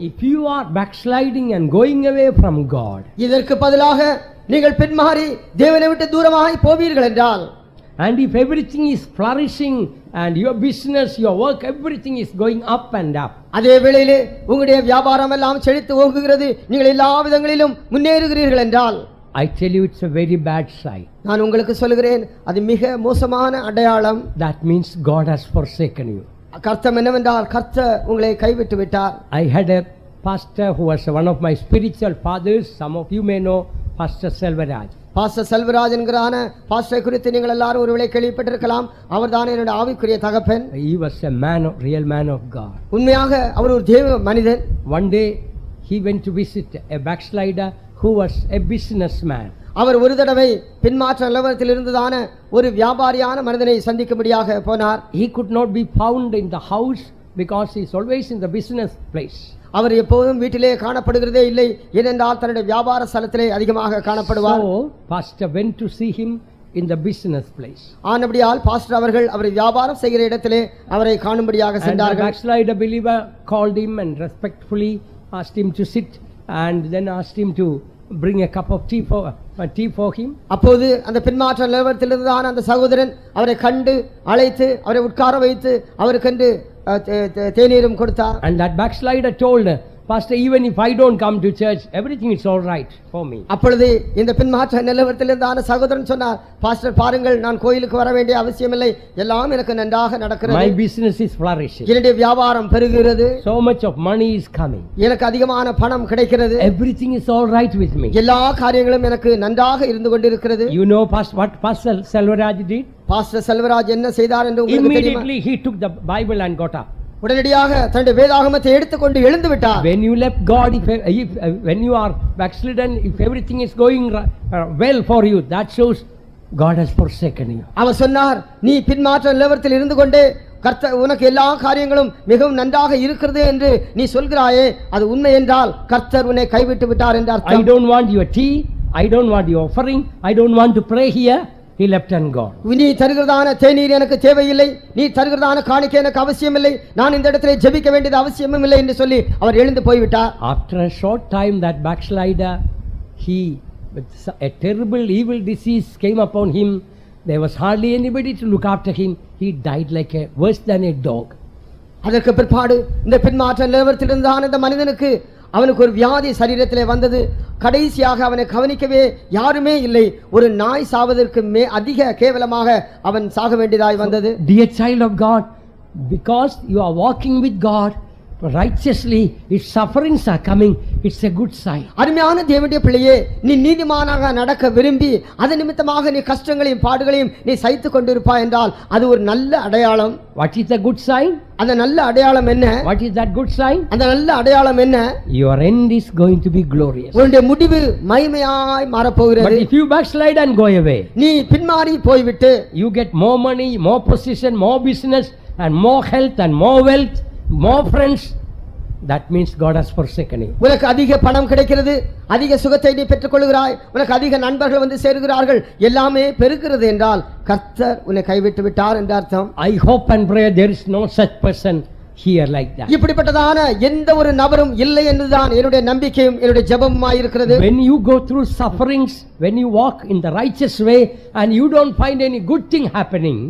if you are backsliding and going away from God, இதற்கு பதிலாக நீங்கள் பின்மாறி தேவனை விட்டு தூரமாய் போவீர்கள் என்றால், and if everything is flourishing and your business, your work, everything is going up and up, அதே வேளையிலே உங்களுடைய வியாபாரம் எல்லாம் செழித்து ஓங்குகிறது, நீங்கள் எல்லா விதங்களிலும் முன்னேறுகிறீர்கள் என்றால், I tell you it's a very bad sign. நான் உங்களுக்கு சொல்கிறேன், அது மிக மோசமான அடையாளம். That means God has forsaken you. கர்த்தம் என்னவென்றால் கர்த்தர் உங்களை கைவிட்டு விட்டார். I had a pastor who was one of my spiritual fathers. Some of you may know Pastor Selvaraj. Pastor Selvaraj என்கிறான பாஸ்டரை குறித்து நீங்கள் எல்லாரும் ஒருவேளை கேள்விப்பட்டிருக்கலாம். அவர்தான் என்னுடைய ஆவிக்குரிய தகப்பன். He was a man, real man of God. உண்மையாக அவர் ஒரு தேவ மனிதன். One day he went to visit a backslider who was a businessman. அவர் ஒரு தடவை பின்மாற்ற நிலவரத்தில் இருந்ததான ஒரு வியாபாரியான மனிதனை சந்திக்கும்படியாக போனார். He could not be found in the house because he is always in the business place. அவர் எப்போதும் வீட்டிலே காணப்படுகிறதே இல்லை, ஏனென்றால் தன்னுடைய வியாபார ஸ்தலத்திலே அதிகமாக காணப்படுவார். So pastor went to see him in the business place. ஆனபடியால் பாஸ்டர் அவர்கள் அவரை வியாபாரம் செய்கிற இடத்திலே அவரை காணும்படியாக சென்றார்கள். And the backslider believer called him and respectfully asked him to sit and then asked him to bring a cup of tea for him. அப்போது அந்த பின்மாற்ற நிலவரத்தில் இருந்ததான அந்த சகோதரன் அவரை கண்டு அழைத்து அவரை உட்கார வைத்து அவருக்கென்று தேநீரும் கொடுத்தார். And that backslider told Pastor, even if I don't come to church, everything is all right for me. அப்பொழுது இந்த பின்மாற்ற நிலவரத்தில் இருந்ததான சகோதரன் சொன்னார், பாஸ்டர் பாருங்கள், நான் கோயிலுக்கு வர வேண்டிய அவசியமில்லை, எல்லாம் எனக்கு நன்றாக நடக்கிறது. My business is flourishing. என்னுடைய வியாபாரம் பெருகுகிறது. So much of money is coming. எனக்கு அதிகமான பணம் கிடைக்கிறது. Everything is all right with me. எல்லா காரியங்களும் எனக்கு நன்றாக இருந்து கொண்டிருக்கிறது. You know what Pastor Selvaraj did? Pastor Selvaraj என்ன செய்தார் என்று உங்களுக்கு தெரியுமா? Immediately he took the Bible and got up. உடனடியாக தன்னுடைய வேதாகமத்தை எடுத்துக்கொண்டு எழுந்து விட்டார். When you left God, when you are backslidden, if everything is going well for you, that shows God has forsaken you. அவர் சொன்னார், நீ பின்மாற்ற நிலவரத்தில் இருந்து கொண்டே கர்த்தர் உனக்கு எல்லா காரியங்களும் மிகவும் நன்றாக இருக்கிறது என்று நீ சொல்கிறாயே, அது உண்மை என்றால் கர்த்தர் உன்னை கைவிட்டு விட்டார் என்று அர்த்தம். I don't want your tea, I don't want your offering, I don't want to pray here. He left and gone. நீ தருகிறதான தேநீர் எனக்கு தேவையில்லை, நீ தருகிறதான காணிக்கை எனக்கு அவசியமில்லை, நான் இந்த இடத்திலே ஜெபிக்க வேண்டியது அவசியமும் இல்லை என்று சொல்லி அவர் எழுந்து போய்விட்டார். After a short time, that backslider, a terrible evil disease came upon him. There was hardly anybody to look after him. He died like worse than a dog. அதற்கு பிற்பாடு இந்த பின்மாற்ற நிலவரத்தில் இருந்தான இந்த மனிதனுக்கு அவனுக்கு ஒரு வியாதி சரீரத்திலே வந்தது. கடைசியாக அவனை கவனிக்கவே யாருமே இல்லை. ஒரு நாய் சாவதற்கு அதிக கேவலமாக அவன் சாக வேண்டியதாய் வந்தது. Dear child of God, because you are walking with God righteously, if sufferings are coming, it's a good sign. அருமையான தேவனுடைய பிள்ளையே, நீ நீதிமானாக நடக்க விரும்பி அது நிமித்தமாக நீ கஷ்டங்களையும் பாடுகளையும் நீ சகித்துக் கொண்டிருப்பாய் என்றால் அது ஒரு நல்ல அடையாளம். What is the good sign? அந்த நல்ல அடையாளம் என்ன? What is that good sign? அந்த நல்ல அடையாளம் என்ன? Your end is going to be glorious. உன்னுடைய முடிவு மகிமையாய் மாறப் போகிறது. But if you backslide and go away, நீ பின்மாறி போய்விட்டு you get more money, more position, more business and more health and more wealth, more friends, that means God has forsaken you. உனக்கு அதிக பணம் கிடைக்கிறது, அதிக சுகத்தை நீ பெற்றுக் கொள்கிறாய், உனக்கு அதிக நண்பர்கள் வந்து சேருகிறார்கள், எல்லாமே பெருகிறது என்றால் கர்த்தர் உன்னை கைவிட்டு விட்டார் என்ற அர்த்தம். I hope and pray there is no such person here like that. இப்படிப்பட்டதான எந்த ஒரு நபரும் இல்லை என்றுதான் என்னுடைய நம்பிக்கையும் என்னுடைய ஜெபமுமாய் இருக்கிறது. When you go through sufferings, when you walk in the righteous way and you don't find any good thing happening,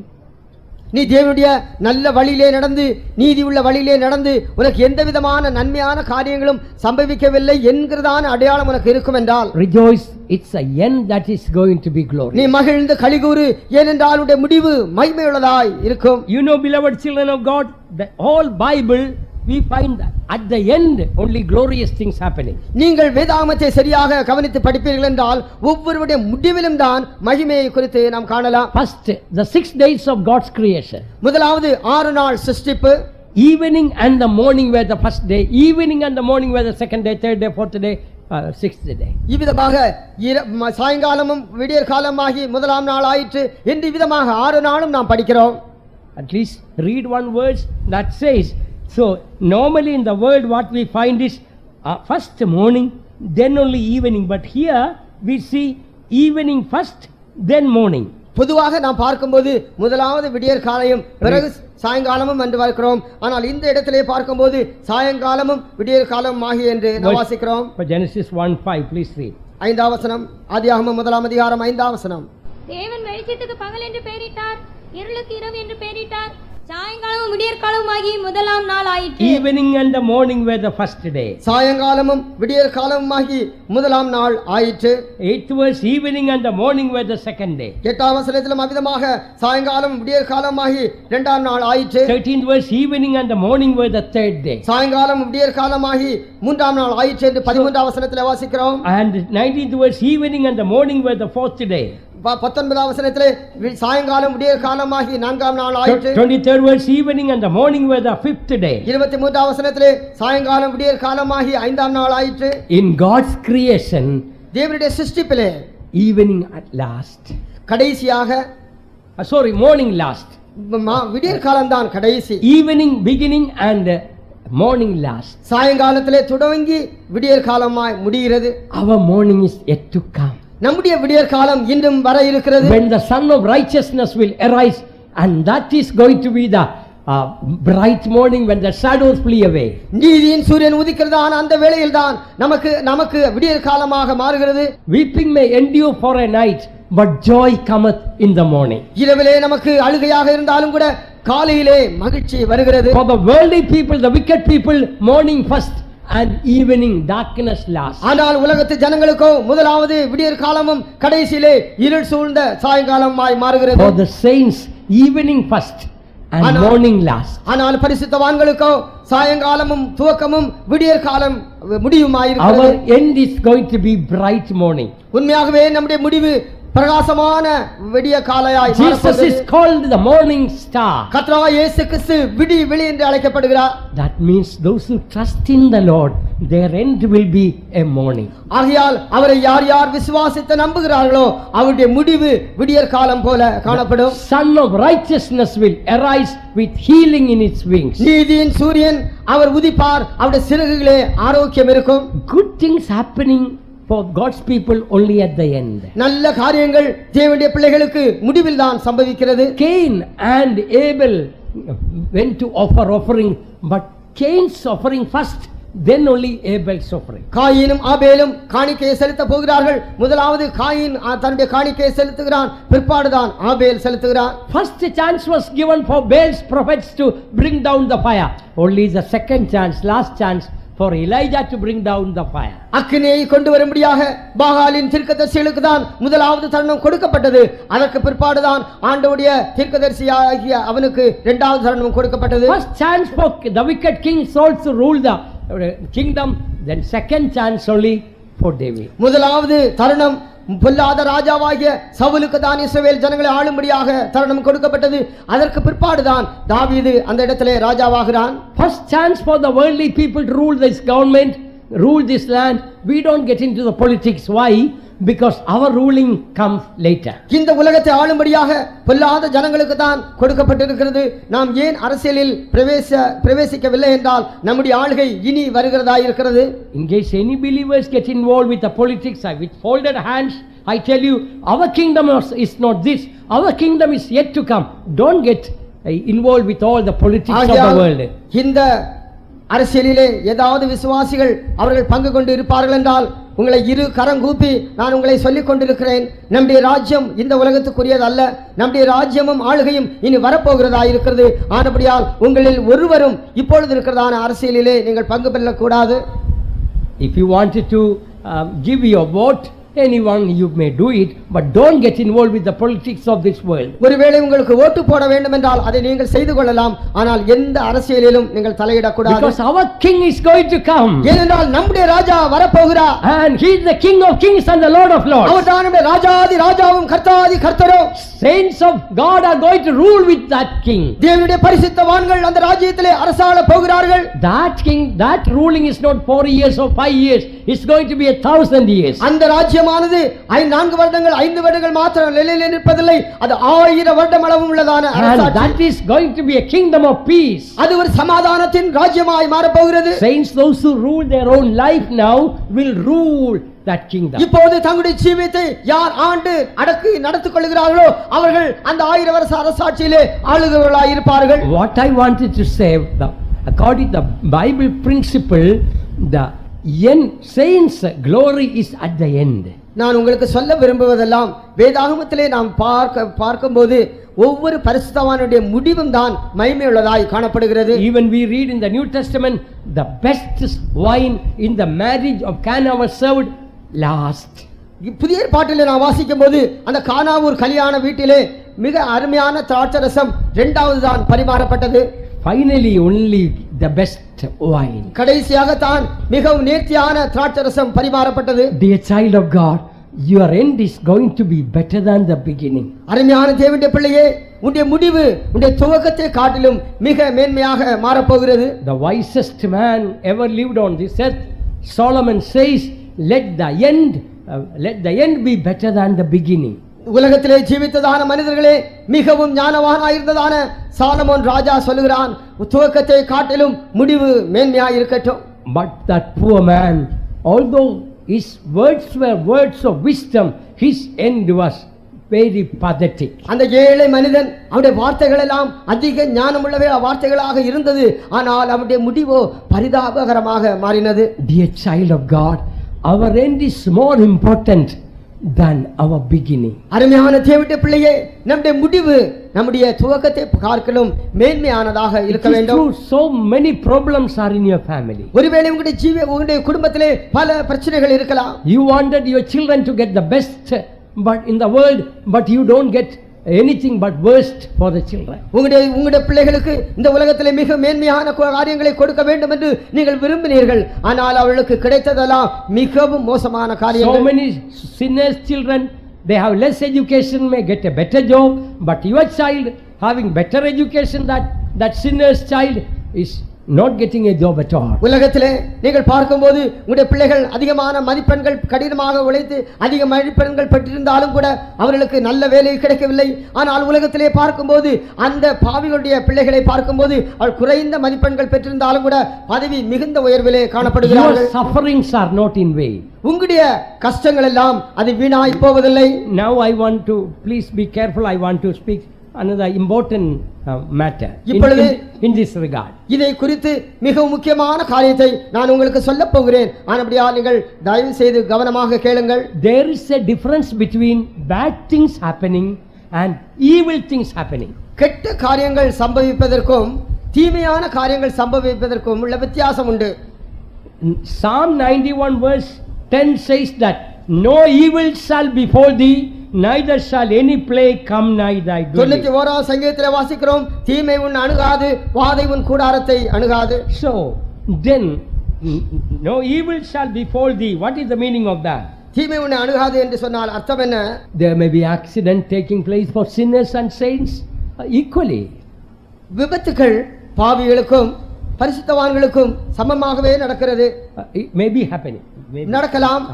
நீ தேவனுடைய நல்ல வழியிலே நடந்து நீதி உள்ள வழியிலே நடந்து உனக்கு எந்த விதமான நன்மையான காரியங்களும் சம்பவிக்கவில்லை என்கிறதான அடையாளம் உனக்கு இருக்கும் என்றால் rejoice, it's a end that is going to be நீ glorious. மகிழ்ந்து களிகூறு, ஏனென்றால் உன்னுடைய முடிவு மகிமையுள்ளதாய் இருக்கும். You know, beloved children of God, the whole Bible we find that at the end only glorious things happening. நீங்கள் வேதாகமத்தை சரியாக கவனித்து படிப்பீர்கள் என்றால் ஒவ்வொருவருடைய முடிவிலும் தான் மகிமையை குறித்து நாம் காணலாம். First, the 6 days of God's creation. முதலாவது 6 நாள் சிருஷ்டிப்பு. Evening and the morning were the first day, evening and the morning were the second day, third day, fourth day, sixth day. இவ்விதமாக சாயங்காலமும் விடியற் காலமாகி முதலாம் நாள் ஆயிற்று என்று விதமாக 6 நாளும் நாம் படிக்கிறோம். At least read one verse that says, so normally in the world what we find is first morning, then only evening, but here we see evening first, then morning. பொதுவாக நாம் பார்க்கும்போது முதலாவது விடியற் காலையும் பிறகு சாயங்காலமும் என்று பார்க்கிறோம். ஆனால் இந்த இடத்திலே பார்க்கும்போது சாயங்காலமும் விடியற் காலமும் ஆகி என்று நாம் வாசிக்கிறோம். Genesis 1:5, please read. 5ஆம் வசனம், ஆதியாகமம் 1ஆம் அதிகாரம் 5ஆம் வசனம். தேவன் வெளிச்சத்துக்கு பகல் என்று பெயரிட்டார், இருளுக்கு இரவு என்று பெயரிட்டார், சாயங்காலமும் விடியற்காலமாகி முதலாம் நாள் ஆயிற்று. Evening and the morning were the first day. சாயங்காலமும் விடியற் காலமுமாகி முதலாம் நாள் ஆயிற்று. 8th verse, evening and the morning were the second day. 8ஆம் வசனத்திலும் அவ்விதமாக சாயங்காலம் விடியற் காலமாகி இரண்டாம் நாள் ஆயிற்று. 13th verse, evening and the morning were the third day. சாயங்காலம் விடியற் காலமாகி மூன்றாம் நாள் ஆயிற்று என்று 13ஆம் வசனத்திலே வாசிக்கிறோம். And 19th verse, evening and the morning were the fourth day. 19ஆம் வசனத்திலே சாயங்காலம் விடியற் காலமாகி நான்காம் நாள் ஆயிற்று. 23rd verse, evening and the morning were the fifth day. 23ஆம் வசனத்திலே சாயங்காலம் விடியற் காலமாகி ஐந்தாம் நாள் ஆயிற்று. In God's creation, தேவனுடைய சிருஷ்டிப்பிலே evening at last. கடைசியாக Morning last. விடியற் காலம்தான் கடைசி. Evening beginning and morning last. சாயங்காலத்திலே தொடங்கி விடியற் காலமாய் முடிகிறது. Our morning is yet to come. நம்முடைய விடியற் காலம் இன்னும் வர இருக்கிறது. When the sun of righteousness will arise, and that is going to be the bright morning when the shadows flee away. நீதியின் சூரியன் உதிக்கிறதான அந்த வேளையில் தான் நமக்கு விடியற் காலமாக மாறுகிறது. Weeping may endure for a night, but joy cometh in the morning. இரவிலே நமக்கு அழுகையாக இருந்தாலும் கூட காலையிலே மகிழ்ச்சி வருகிறது. For the worldly people, the wicked people, morning first and evening darkness last. ஆனால் உலகத்து ஜனங்களுக்கோ முதலாவது விடியற் காலமும் கடைசியிலே இருள் சூழ்ந்த சாயங்காலமாய் மாறுகிறது. For the saints, evening first and morning last. ஆனால் பரிசுத்தவான்களுக்கோ சாயங்காலமும் துவக்கமும் விடியற் காலம் முடிவுமாய் இருக்கிறது. Our end is going to be bright morning. உண்மையாகவே நம்முடைய முடிவு பிரகாசமான விடிய காலையாய் Jesus is called the morning star. கர்த்தராகிய இயேசு கிறிஸ்து விடிவெளி என்று அழைக்கப்படுகிறார். That means those who trust in the Lord, their end will be a morning. ஆகையால் அவரை யார் யார் விசுவாசித்து நம்புகிறார்களோ அவருடைய முடிவு விடியற் காலம் போல காணப்படும். Sun of righteousness will arise with healing in its wings. நீதியின் சூரியன் அவர் உதிப்பார், அவருடைய சிறகுகளே ஆரோக்கியம் இருக்கும். Good things happening for God's people only at the end. நல்ல காரியங்கள் தேவனுடைய பிள்ளைகளுக்கு முடிவில் தான் சம்பவிக்கிறது. Cain and Abel went to offer offering, but Cain's offering first, then only Abel's offering. காயினும் ஆபேலும் காணிக்கையை செலுத்த போகிறார்கள். முதலாவது காயின் தன்னுடைய காணிக்கையை செலுத்துகிறான், பிற்பாடுதான் ஆபேல் செலுத்துகிறான். First chance was given for Baal's prophets to bring down the fire. Only the second chance, last chance for Elijah to bring down the fire. அக்கினியை கொண்டு வரும்படியாக பாகாலின் தீர்க்கதரிசிகளுக்கு தான் முதலாவது தருணம் கொடுக்கப்பட்டது. அதற்கு பிற்பாடுதான் ஆண்டவருடைய தீர்க்கதரிசியாகிய அவனுக்கு இரண்டாவது தருணம் கொடுக்கப்பட்டது. First chance for the wicked king Saul to rule the kingdom, then second chance only for David. முதலாவது தருணம் பொல்லாத ராஜாவாகிய சவுலுக்கு தான் இஸ்ரவேல் ஜனங்களை ஆளும்படியாக தருணம் கொடுக்கப்பட்டது. அதற்கு பிற்பாடுதான் தாவீது அந்த இடத்திலே ராஜாவாகிறான். First chance for the worldly people to rule this government, rule this land. We don't get into the politics. Why? Because our ruling comes later. இந்த உலகத்தை ஆளும்படியாக பொல்லாத ஜனங்களுக்கு தான் கொடுக்கப்பட்டிருக்கிறது. நாம் ஏன் அரசியலில் பிரவேசிக்கவில்லை என்றால் நம்முடைய ஆளுகை இனி வருகிறதா இருக்கிறது. In case any believers get involved with the politics with folded hands, I tell you, our kingdom is not this. Our kingdom is yet to come. Don't get involved with all the politics of the ஆகையால் world. இந்த அரசியலிலே ஏதாவது விசுவாசிகள் அவர்கள் பங்கு கொண்டு இருப்பார்கள் என்றால் உங்களை இரு கரங்கூப்பி நான் உங்களை சொல்லிக் கொண்டிருக்கிறேன், நம்முடைய ராஜ்யம் இந்த உலகத்துக்குரியது அல்ல, நம்முடைய ராஜ்யமும் ஆளுகையும் இனி வரப்போகிறதா இருக்கிறது. ஆனபடியால் உங்களில் ஒருவரும் இப்பொழுது இருக்கிறதான அரசியலிலே நீங்கள் பங்கு பெறக்கூடாது. If you wanted to give your vote, anyone you may do it, but don't get involved with the politics of this world. ஒருவேளை உங்களுக்கு ஓட்டு போட வேண்டும் என்றால் அதை நீங்கள் செய்து கொள்ளலாம், ஆனால் எந்த அரசியலிலும் நீங்கள் தலையிடக்கூடாது. Because our king is going to come. ஏனென்றால் நம்முடைய ராஜா வரப்போகிறார். And he is the king of kings and the lord of lords. அவர் தான் நம்முடைய ராஜாதி ராஜாவும் கர்த்தாதி கர்த்தரும். Saints of God are going to rule with that king. தேவனுடைய பரிசுத்தவான்கள் அந்த ராஜ்யத்திலே அரசாள போகிறார்கள். That king, that ruling is not 4 years or 5 years. It's going to be 1,000 years. அந்த ராஜ்யமானது 4 வருடங்கள் 5 வருடங்கள் மாத்திரம் நிலையில் நிற்பதில்லை, அது 1000 வருடம் அளவும் உள்ளதான And அரசாட்சி. that is going to be a kingdom of peace. அது ஒரு சமாதானத்தின் ராஜ்யமாய் மாறப் போகிறது. Saints, those who rule their own life now will rule that kingdom. இப்போது தங்களுடைய ஜீவியத்தை யார் ஆண்டு அடக்கி நடத்திக் கொள்கிறார்களோ அவர்கள் அந்த 1000 வருஷ அரசாட்சியிலே ஆளுகிறவர்களாய் இருப்பார்கள். What I wanted to say, according to the Bible principle, the end, saints' glory is at the end. நான் உங்களுக்கு சொல்ல விரும்புவதெல்லாம் வேதாகமத்திலே நாம் பார்க்கும்போது ஒவ்வொரு பரிசுத்தவானுடைய முடிவும் தான் மகிமையுள்ளதாய் காணப்படுகிறது. Even we read in the New Testament, the best wine in the marriage of Cana was served last. புதிய ஏற்பாட்டிலே நான் வாசிக்கும் போது அந்த கானாவூர் கல்யாண வீட்டிலே மிக அருமையான திராட்சரசம் இரண்டாவது தான் பரிமாறப்பட்டது. Finally only the best wine. கடைசியாக தான் மிகவும் நேர்த்தியான திராட்சரசம் பரிமாறப்பட்டது. Dear child of God, your end is going to be better than the beginning. அருமையான தேவனுடைய பிள்ளையே, உன்னுடைய முடிவு உன்னுடைய துவக்கத்தை காட்டிலும் மிக மேன்மையாக மாறப்போகிறது. The wisest man ever lived on this earth, Solomon says, let the end be better than the beginning. உலகத்திலே ஜீவித்ததான மனிதர்களே மிகவும் ஞானவானாயிருந்ததான சாலமோன் ராஜா சொல்லுகிறான், துவக்கத்தை காட்டிலும் முடிவு மேன்மையாக இருக்கட்டும். But that poor man, although his words were words of wisdom, his end was very pathetic. அந்த ஏழை மனிதன் அவருடைய வார்த்தைகள் எல்லாம் அதிக ஞானமுள்ளவே வார்த்தைகளாக இருந்தது, ஆனால் அவருடைய முடிவோ பரிதாபகரமாக மாறினது. Dear child of God, our end is more important than our beginning. அருமையான தேவனுடைய பிள்ளையே, நம்முடைய முடிவு நம்முடைய துவக்கத்தை பார்க்கலும் மேன்மையானதாக இருக்க வேண்டும். So many problems are in your family. ஒருவேளை உங்களுடைய குடும்பத்திலே பல பிரச்சனைகள் இருக்கலாம். You wanted your children to get the best but in the world, but you don't get anything but worst for the children. உங்களுடைய பிள்ளைகளுக்கு இந்த உலகத்திலே மிக மேன்மையான காரியங்களை கொடுக்க வேண்டும் என்று நீங்கள் விரும்பினீர்கள், ஆனால் அவர்களுக்கு கிடைத்ததெல்லாம் மிகவும் மோசமான காரியங்கள். So many sinners children, they have less education, may get a better job, but your child having better education, that sinner's child is not getting a job at all. உலகத்திலே நீங்கள் பார்க்கும்போது உங்களுடைய பிள்ளைகள் அதிகமான மதிப்பெண்கள் கடினமாக உழைத்து அதிக மதிப்பெண்கள் பெற்றிருந்தாலும் கூட அவர்களுக்கு நல்ல வேலை கிடைக்கவில்லை. ஆனால் உலகத்திலே பார்க்கும்போது அந்த பாவிகளுடைய பிள்ளைகளை பார்க்கும்போது அவர் குறைந்த மதிப்பெண்கள் பெற்றிருந்தாலும் கூட பதவி மிகுந்த உயர்விலே காணப்படுகிறார்கள். Your sufferings are not in vain. உங்களுடைய கஷ்டங்கள் எல்லாம் அது வீணாய் போவதில்லை. Now I want to, please be careful, I want to speak another important matter in this regard. இதை குறித்து மிகவும் முக்கியமான காரியத்தை நான் உங்களுக்கு சொல்ல போகிறேன். ஆனபடியால் நீங்கள் தயவு செய்து கவனமாக கேளுங்கள். There is a difference between bad things happening and evil things happening. கெட்ட காரியங்கள் சம்பவிப்பதற்கும் தீமையான காரியங்கள் சம்பவிப்பதற்கும் உள்ள வித்தியாசம் உண்டு. Psalm 91 verse 10 says that no evil shall befall thee, neither shall any plague come nigh thy dwelling. 91ஆம் சங்கீதத்திலே வாசிக்கிறோம், தீமை உன் அணுகாது, வாதை உன் கூடாரத்தை அணுகாது. So then no evil shall befall thee. What is the meaning of that? தீமை உன்னை அணுகாது என்று சொன்னால் அர்த்தம் என்ன? There may be accident taking place for sinners and saints equally. விபத்துக்கள் பாவிகளுக்கும் பரிசுத்தவான்களுக்கும் சமமாகவே நடக்கிறது. It may be happening. நடக்கலாம்.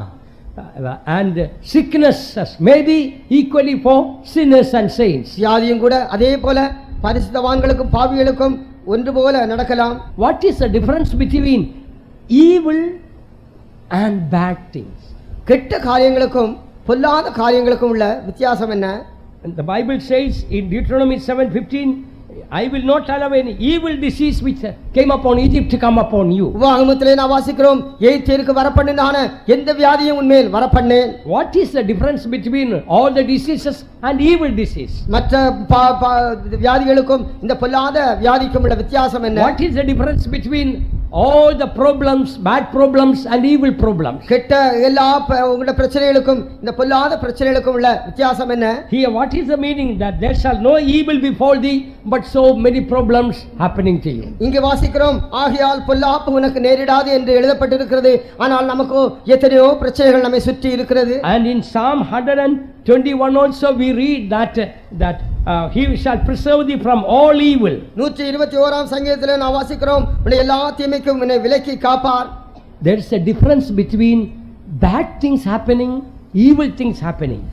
And sicknesses may be equally for sinners and saints. வியாதியும் கூட அதே போல பரிசுத்தவான்களுக்கும் பாவிகளுக்கும் ஒன்று போல நடக்கலாம். What is the difference between evil and bad things? கெட்ட காரியங்களுக்கும் பொல்லாத காரியங்களுக்கும் உள்ள வித்தியாசம் என்ன? And the Bible says in Deuteronomy 7:15, I will not allow any evil disease which came upon Egypt to come upon you. உபாகமத்திலே நாம் வாசிக்கிறோம் எகிப்தியருக்கு வரப்பண்ணினான எந்த வியாதியும் உன்மேல் வரப்பண்ணேன். What is the difference between all the diseases and evil disease? மற்ற வியாதிகளுக்கும் இந்த பொல்லாத வியாதிக்கும் உள்ள வித்தியாசம் என்ன? What is the difference between all the problems, bad problems and evil problems? கெட்ட எல்லா உங்களுடைய பிரச்சனைகளுக்கும் இந்த பொல்லாத பிரச்சனைகளுக்கும் உள்ள வித்தியாசம் என்ன? Here what is the meaning that there shall no evil befall thee but so many problems happening to you? இங்கே வாசிக்கிறோம் ஆகையால் பொல்லாப்பு உனக்கு நேரிடாது என்று எழுதப்பட்டிருக்கிறது. ஆனால் நமக்கு எத்தனையோ பிரச்சனைகள் நம்மை சுற்றி இருக்கிறது. And in Psalm 121 also we read that he shall preserve thee from all evil. 121ஆம் சங்கீதத்திலே நாம் வாசிக்கிறோம் உன்னை எல்லா தீமைக்கும் உன்னை விலக்கி காப்பார். There is a difference between bad things happening, evil things happening.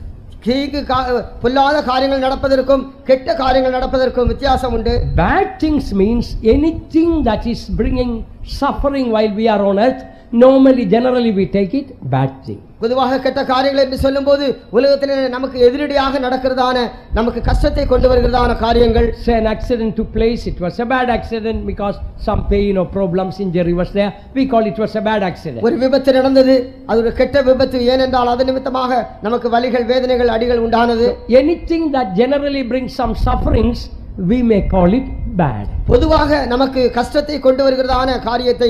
பொல்லாத காரியங்கள் நடப்பதற்கும் கெட்ட காரியங்கள் நடப்பதற்கும் வித்தியாசம் உண்டு. Bad things means anything that is bringing suffering while we are on earth. Normally generally we take it bad thing. பொதுவாக கெட்ட காரியங்கள் என்று சொல்லும்போது உலகத்திலே நமக்கு எதிரடியாக நடக்கிறதான நமக்கு கஷ்டத்தை கொண்டு வருகிறதான காரியங்கள். Say an accident took place, it was a bad accident because some pain or problems, injury was there, we call it was a bad accident. ஒரு விபத்து நடந்தது, அது ஒரு கெட்ட விபத்து. ஏனென்றால் அது நிமித்தமாக நமக்கு வலிகள் வேதனைகள் அடிகள் உண்டானது. Anything that generally brings some sufferings we may call it bad. பொதுவாக நமக்கு கஷ்டத்தை கொண்டு வருகிறதான காரியத்தை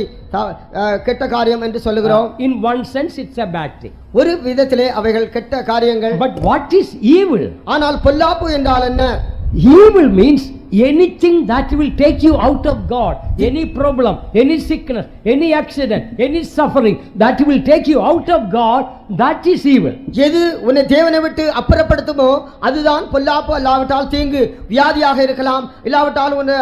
கெட்ட காரியம் என்று சொல்லுகிறோம். In one sense it's a bad thing. ஒரு விதத்திலே அவைகள் கெட்ட காரியங்கள். But what is evil? ஆனால் பொல்லாப்பு என்றால் என்ன? Evil means anything that will take you out of God. Any problem, any sickness, any accident, any suffering that will take you out of God, that is evil. எது உன்னை தேவனை விட்டு அப்புறப்படுத்துமோ அதுதான் பொல்லாப்பு. அல்லாவிட்டால் தீங்கு, வியாதியாக இருக்கலாம், இல்லாவிட்டால் உன்னை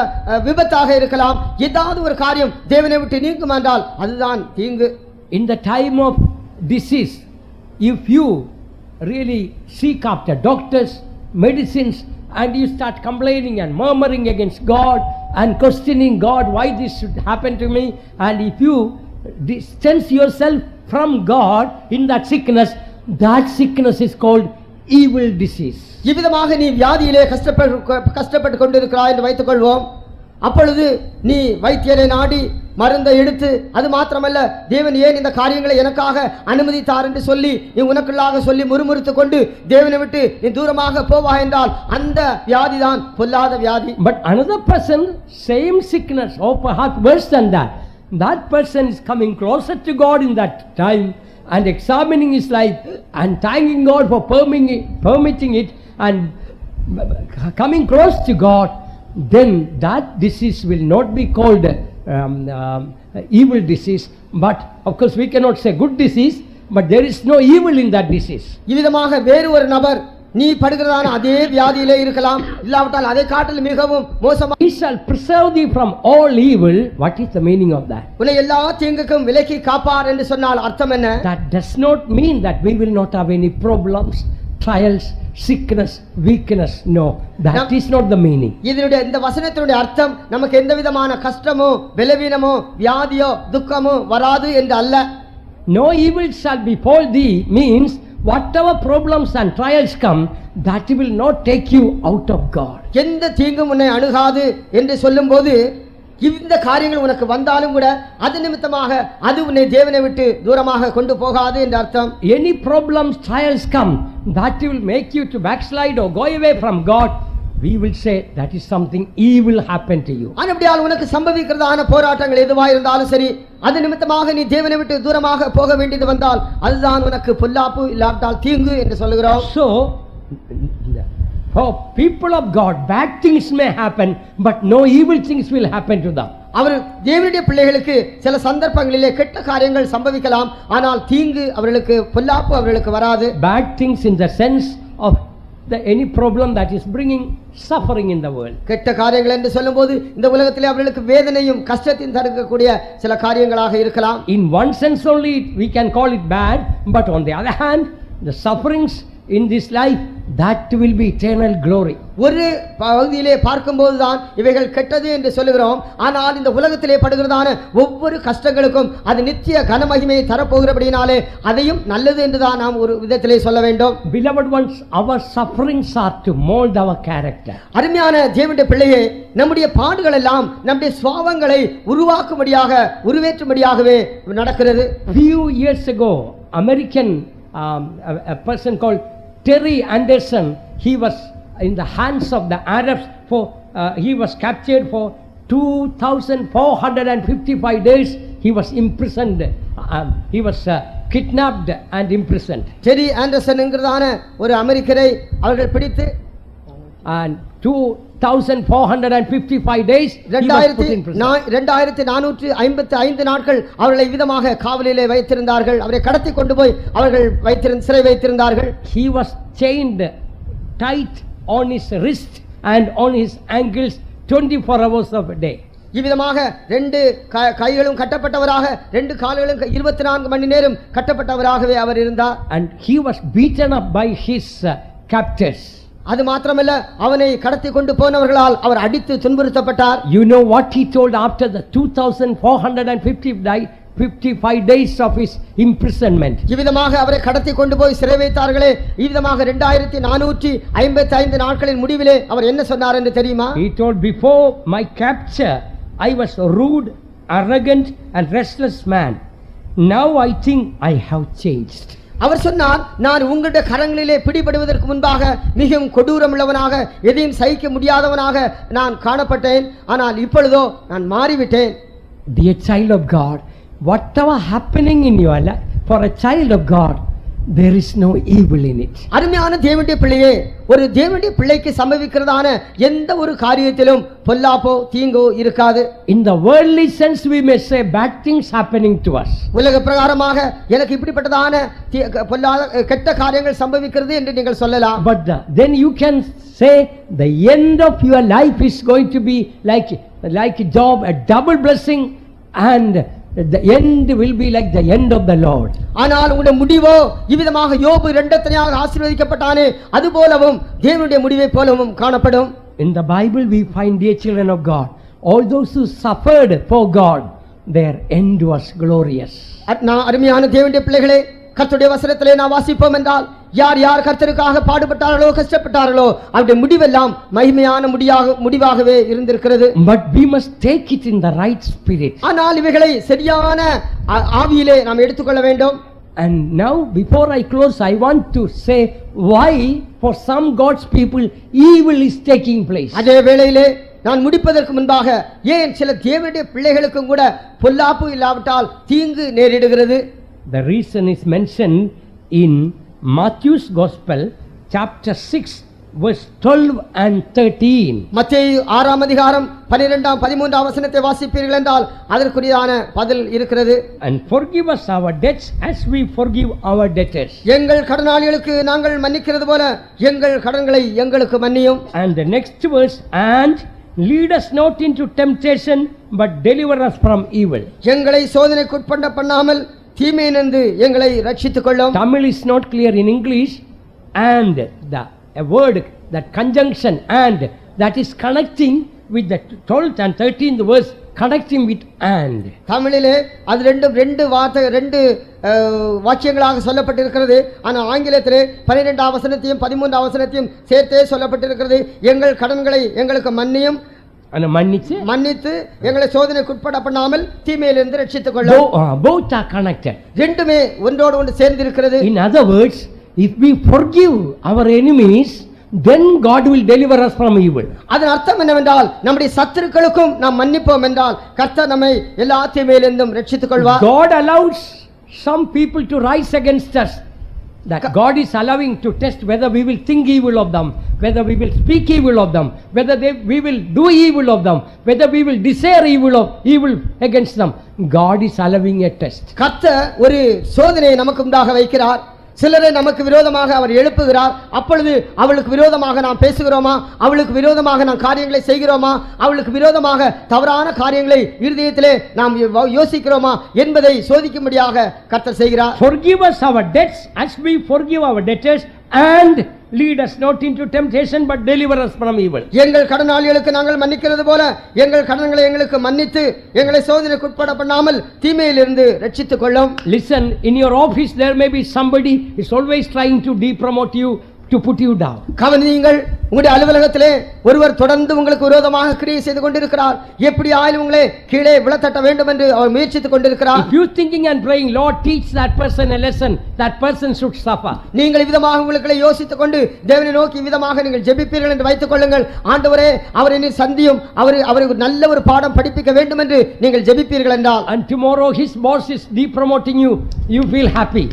விபத்தாக இருக்கலாம். ஏதாவது ஒரு காரியம் தேவனை விட்டு நீங்கும் என்றால் அதுதான் தீங்கு. In the time of disease, if you really seek after doctors, medicines, and you start complaining and murmuring against God and questioning God, why this should happen to me, and if you distance yourself from God in that sickness is called evil disease. இவ்விதமாக நீ வியாதியிலே கஷ்டப்பட்டு கொண்டிருக்கிறாய் என்று வைத்துக் கொள்வோம். அப்பொழுது நீ வைத்தியரை நாடி மருந்தை எடுத்து, அது மாத்திரமல்ல தேவன் ஏன் இந்த காரியங்களை எனக்காக அனுமதித்தார் என்று சொல்லி நீ உனக்குள்ளாக சொல்லி முறுமுறுத்து கொண்டு தேவனை விட்டு நீ தூரமாக போவா என்றால் அந்த வியாதி தான் பொல்லாத வியாதி. But another person, same sickness or perhaps worse than that person is coming closer to God in that time and examining his life and thanking God for permitting it and coming close to God, then that disease will not be called evil disease, but of course we cannot say good disease, but there is no evil in that disease. இவ்விதமாக வேறு ஒரு நபர் நீ படுகிறதான அதே வியாதியிலே இருக்கலாம், இல்லாவிட்டால் அதை காட்டிலும் மிகவும் மோசமாக He shall preserve thee from all evil. What is the meaning of that? உன்னை எல்லா தீங்குக்கும் விலக்கி காப்பார் என்று சொன்னால் அர்த்தம் என்ன? That does not mean that we will not have any problems, trials, sickness, weakness. No, that is not the meaning. இதனுடைய இந்த வசனத்தினுடைய அர்த்தம் நமக்கு எந்த விதமான கஷ்டமோ பலவீனமோ வியாதியோ துக்கமோ வராது என்று அல்ல. No evil shall befall thee means whatever problems and trials come, that will not take you out of God. எந்த தீங்கும் உன்னை அணுகாது என்று சொல்லும்போது இந்த காரியங்கள் உனக்கு வந்தாலும் கூட அது நிமித்தமாக அது உன்னை தேவனை விட்டு தூரமாக கொண்டு போகாது என்று அர்த்தம். Any problems, trials come, that will make you to backslide or go away from God, we will say that is something evil happen to you. அப்படியால் உனக்கு சம்பவிக்கிறதான போராட்டங்கள் எதுவாக இருந்தாலும் சரி, அது நிமித்தமாக நீ தேவனை விட்டு தூரமாக போக வேண்டியது வந்தால் அதுதான் உனக்கு பொல்லாப்பு, இல்லாவிட்டால் தீங்கு என்று சொல்லுகிறோம். So for people of God, bad things may happen, but no evil things will happen to them. அவர் தேவனுடைய பிள்ளைகளுக்கு சில சந்தர்ப்பங்களிலே கெட்ட காரியங்கள் சம்பவிக்கலாம், ஆனால் தீங்கு அவர்களுக்கு பொல்லாப்பு அவர்களுக்கு வராது. Bad things in the sense of any problem that is bringing suffering in the world. கெட்ட காரியங்கள் என்று சொல்லும்போது இந்த உலகத்திலே அவர்களுக்கு வேதனையும் கஷ்டத்தையும் தரக்கூடிய சில காரியங்களாக இருக்கலாம். In one sense only we can call it bad, but on the other hand, the sufferings in this life, that will be eternal glory. ஒரு பகுதியிலே பார்க்கும்போதுதான் இவைகள் கெட்டது என்று சொல்லுகிறோம். ஆனால் இந்த உலகத்திலே படுகிறதான ஒவ்வொரு கஷ்டங்களுக்கும் அது நித்திய கனமகிமையை தரப்போகிறபடினாலே அதையும் நல்லது என்றுதான் நாம் ஒரு விதத்திலே சொல்ல வேண்டும். Beloved ones, our sufferings are to mold our character. அருமையான தேவனுடைய பிள்ளையே, நம்முடைய பாடுகள் எல்லாம் நம்முடைய சுபாவங்களை உருவாக்கும்படியாக உருவேற்றும்படியாகவே நடக்கிறது. Few years ago, American a person called Terry Anderson, he was in the hands of the Arabs for he was captured for 2455 days. He was imprisoned. He was kidnapped and imprisoned. Terry Anderson என்கிறதான ஒரு அமெரிக்கரை அவர்கள் பிடித்து and 2455 days he was put in prison. 2455 நாட்கள் அவர்களை விதமாக காவலிலே வைத்திருந்தார்கள். அவரை கடத்தி கொண்டு போய் அவர்கள் சிறை வைத்திருந்தார்கள். He was chained tight on his wrist and on his ankles 24 hours of a day. இவ்விதமாக ரெண்டு கைகளும் கட்டப்பட்டவராக, ரெண்டு கால்களும் 24 மணி நேரம் கட்டப்பட்டவராகவே அவர் இருந்தார். And he was beaten up by his captors. அது மாத்திரமல்ல, அவனை கடத்தி கொண்டு போனவர்களால் அவர் அடித்து துன்புறுத்தப்பட்டார். You know what he told after the 2455 days of his imprisonment? இவ்விதமாக அவரை கடத்தி கொண்டு போய் சிறை வைத்தார்களே, இவ்விதமாக 2455 நாட்களின் முடிவிலே அவர் என்ன சொன்னார் என்று தெரியுமா? He told, before my capture I was a rude, arrogant and restless man. Now I think I have changed. அவர் சொன்னார், நான் உங்களுடைய கரங்களிலே பிடிபடுவதற்கு முன்பாக மிகவும் கொடூரமுள்ளவனாக, எதையும் சகிக்க முடியாதவனாக நான் காணப்பட்டேன். ஆனால் இப்பொழுதோ நான் மாறிவிட்டேன். Dear child of God, whatever happening in your life, for a child of God, there is no evil in it. அருமையான தேவனுடைய பிள்ளையே, ஒரு தேவனுடைய பிள்ளைக்கு சம்பவிக்கிறதான எந்த ஒரு காரியத்திலும் பொல்லாப்போ தீங்கோ இருக்காது. In the worldly sense we may say bad things happening to us. உலக பிரகாரமாக எனக்கு இப்படிப்பட்டதான பொல்லாத கெட்ட காரியங்கள் சம்பவிக்கிறது என்று நீங்கள் சொல்லலாம். But then you can say the end of your life is going to be like Job, a double blessing, and the end will be like the end of the Lord. ஆனால் உங்களுடைய முடிவோ இவ்விதமாக யோபு இரண்டத்தனையாக ஆசீர்வதிக்கப்பட்டானே, அதுபோலவும் தேவனுடைய முடிவை போலவும் காணப்படும். In the Bible we find, dear children of God, all those who suffered for God, their end was glorious. அருமையான தேவனுடைய பிள்ளைகளே, கர்த்தருடைய வசனத்திலே நாம் வாசிப்போம் என்றால், யார் யார் கர்த்தருக்காக பாடுபட்டார்களோ, கஷ்டப்பட்டார்களோ, அவருடைய முடிவெல்லாம் மகிமையான முடிவாகவே இருந்திருக்கிறது. But we must take it in the right spirit. ஆனால் இவைகளை சரியான ஆவியிலே நாம் எடுத்துக்கொள்ள வேண்டும். And now before I close, I want to say why for some God's people evil is taking place. அதே வேளையிலே நான் முடிப்பதற்கு முன்பாக, ஏன் சில தேவனுடைய பிள்ளைகளுக்கும் கூட பொல்லாப்பு இல்லாவிட்டால் தீங்கு நேரிடுகிறது? The reason is mentioned in Matthew's Gospel, chapter 6, verse 12 and 13. மத்தேயு 6ஆம் அதிகாரம் 12ஆம் 13ஆம் வசனத்தை வாசிப்பீர்கள் என்றால் அதற்குரியதான பதில் இருக்கிறது. And forgive us our debts as we forgive our debtors. எங்கள் கடனாளிகளுக்கு நாங்கள் மன்னிக்கிறது போல எங்கள் கடன்களை எங்களுக்கு மன்னியும். And the next verse, and lead us not into temptation but deliver us from evil. எங்களை சோதனைக்குட்பட பண்ணாமல் தீமையினின்று எங்களை ரட்சித்துக் கொள்ளும். Tamil is not clear in English, and a word, that conjunction and, that is connecting with the 12th and 13th verse, connecting with and. தமிழிலே அது ரெண்டு வார்த்தை, ரெண்டு வாக்கியங்களாக சொல்லப்பட்டிருக்கிறது. ஆனால் ஆங்கிலத்திலே 12ஆம் வசனத்தையும் 13ஆம் வசனத்தையும் சேர்த்தே சொல்லப்பட்டிருக்கிறது. எங்கள் கடன்களை எங்களுக்கு மன்னியும், மன்னித்து எங்களை சோதனைக்குட்பட பண்ணாமல் தீமையிலிருந்து ரட்சித்துக் கொள்ளும். Both are connected. ரெண்டுமே ஒன்றோடு ஒன்று சேர்ந்திருக்கிறது. In other words, if we forgive our enemies, then God will deliver us from evil. அதன் அர்த்தம் என்னவென்றால், நம்முடைய சத்துருக்களுக்கும் நாம் மன்னிப்போம் என்றால் கர்த்தர் நம்மை எல்லா தீமையிலிருந்தும் ரட்சித்துக் கொள்வார். God allows some people to rise against us. That God is allowing to test whether we will think evil of them, whether we will speak evil of them, whether we will do evil of them, whether we will desire evil against them. God is allowing a test. கர்த்தர் ஒரு சோதனையை நமக்கு முன்பாக வைக்கிறார். சிலரை நமக்கு விரோதமாக அவர் எழுப்புகிறார். அப்பொழுது அவளுக்கு விரோதமாக நாம் பேசுகிறோமா, அவளுக்கு விரோதமாக நாம் காரியங்களை செய்கிறோமா, அவளுக்கு விரோதமாக தவறான காரியங்களை இருதயத்திலே நாம் யோசிக்கிறோமா என்பதை சோதிக்கும்படியாக கர்த்தர் செய்கிறார். Forgive us our debts as we forgive our debtors, and lead us not into temptation but deliver us from evil. எங்கள் கடனாளிகளுக்கு நாங்கள் மன்னிக்கிறது போல எங்கள் கடன்களை எங்களுக்கு மன்னித்து எங்களை சோதனைக்கு உட்பட பண்ணாமல் தீமையிலிருந்து ரட்சித்துக் கொள்ளும். Listen, in your office there may be somebody is always trying to depromote you, to put you down. கவனியுங்கள், உங்களுடைய அலுவலகத்திலே ஒருவர் தொடர்ந்து உங்களுக்கு விரோதமாக கிரியை செய்து கொண்டிருக்கிறார். எப்படி ஆயிலும் உங்களை கீழே விழத்தட்ட வேண்டும் என்று அவர் முயற்சித்துக் கொண்டிருக்கிறார். If you thinking and praying, Lord teach that person a lesson, that person should suffer. நீங்கள் விதமாக உங்களுக்குள்ளே யோசித்துக் கொண்டு தேவனை நோக்கி விதமாக நீங்கள் ஜெபிப்பீர்கள் என்று வைத்துக் கொள்ளுங்கள். ஆண்டவரே அவரை நீர் சந்தியும், அவருக்கு நல்ல ஒரு பாடம் படிப்பிக்க வேண்டும் என்று நீங்கள் ஜெபிப்பீர்கள் என்றால், And tomorrow his boss is depromoting you, you feel happy.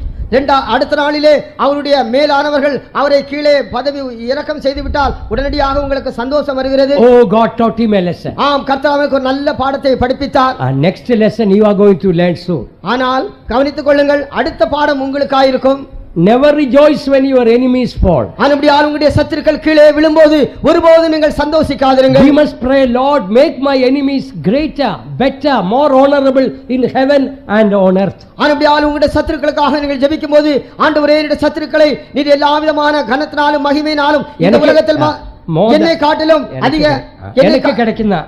அடுத்த நாளிலே அவருடைய மேலானவர்கள் அவரை கீழே பதவி இறக்கம் செய்து விட்டால் உடனடியாக உங்களுக்கு சந்தோஷம் வருகிறது. Oh, God taught him a lesson. ஆம், கர்த்தர் அவருக்கு ஒரு நல்ல பாடத்தை படிப்பித்தார். And next lesson you are going to learn soon. ஆனால் கவனித்துக் கொள்ளுங்கள், அடுத்த பாடம் உங்களுக்காயிருக்கும். Never rejoice when your enemies fall. ஆனபடியால் உங்களுடைய சத்துருக்கள் கீழே விழும்போது ஒருபோதும் நீங்கள் சந்தோஷிக்காதிருங்கள். We must pray, Lord, make my enemies greater, better, more honorable in heaven and on earth. ஆனபடியால் உங்களுடைய சத்துருக்களுக்காக நீங்கள் ஜெபிக்கும்போது, ஆண்டவரே என்னுடைய சத்துருக்களை நீர் எல்லா விதமான கனத்தினாலும் மகிமையினாலும் இந்த உலகத்தில் என்னை காட்டிலும் அதிக எனக்கு கிடைக்குதா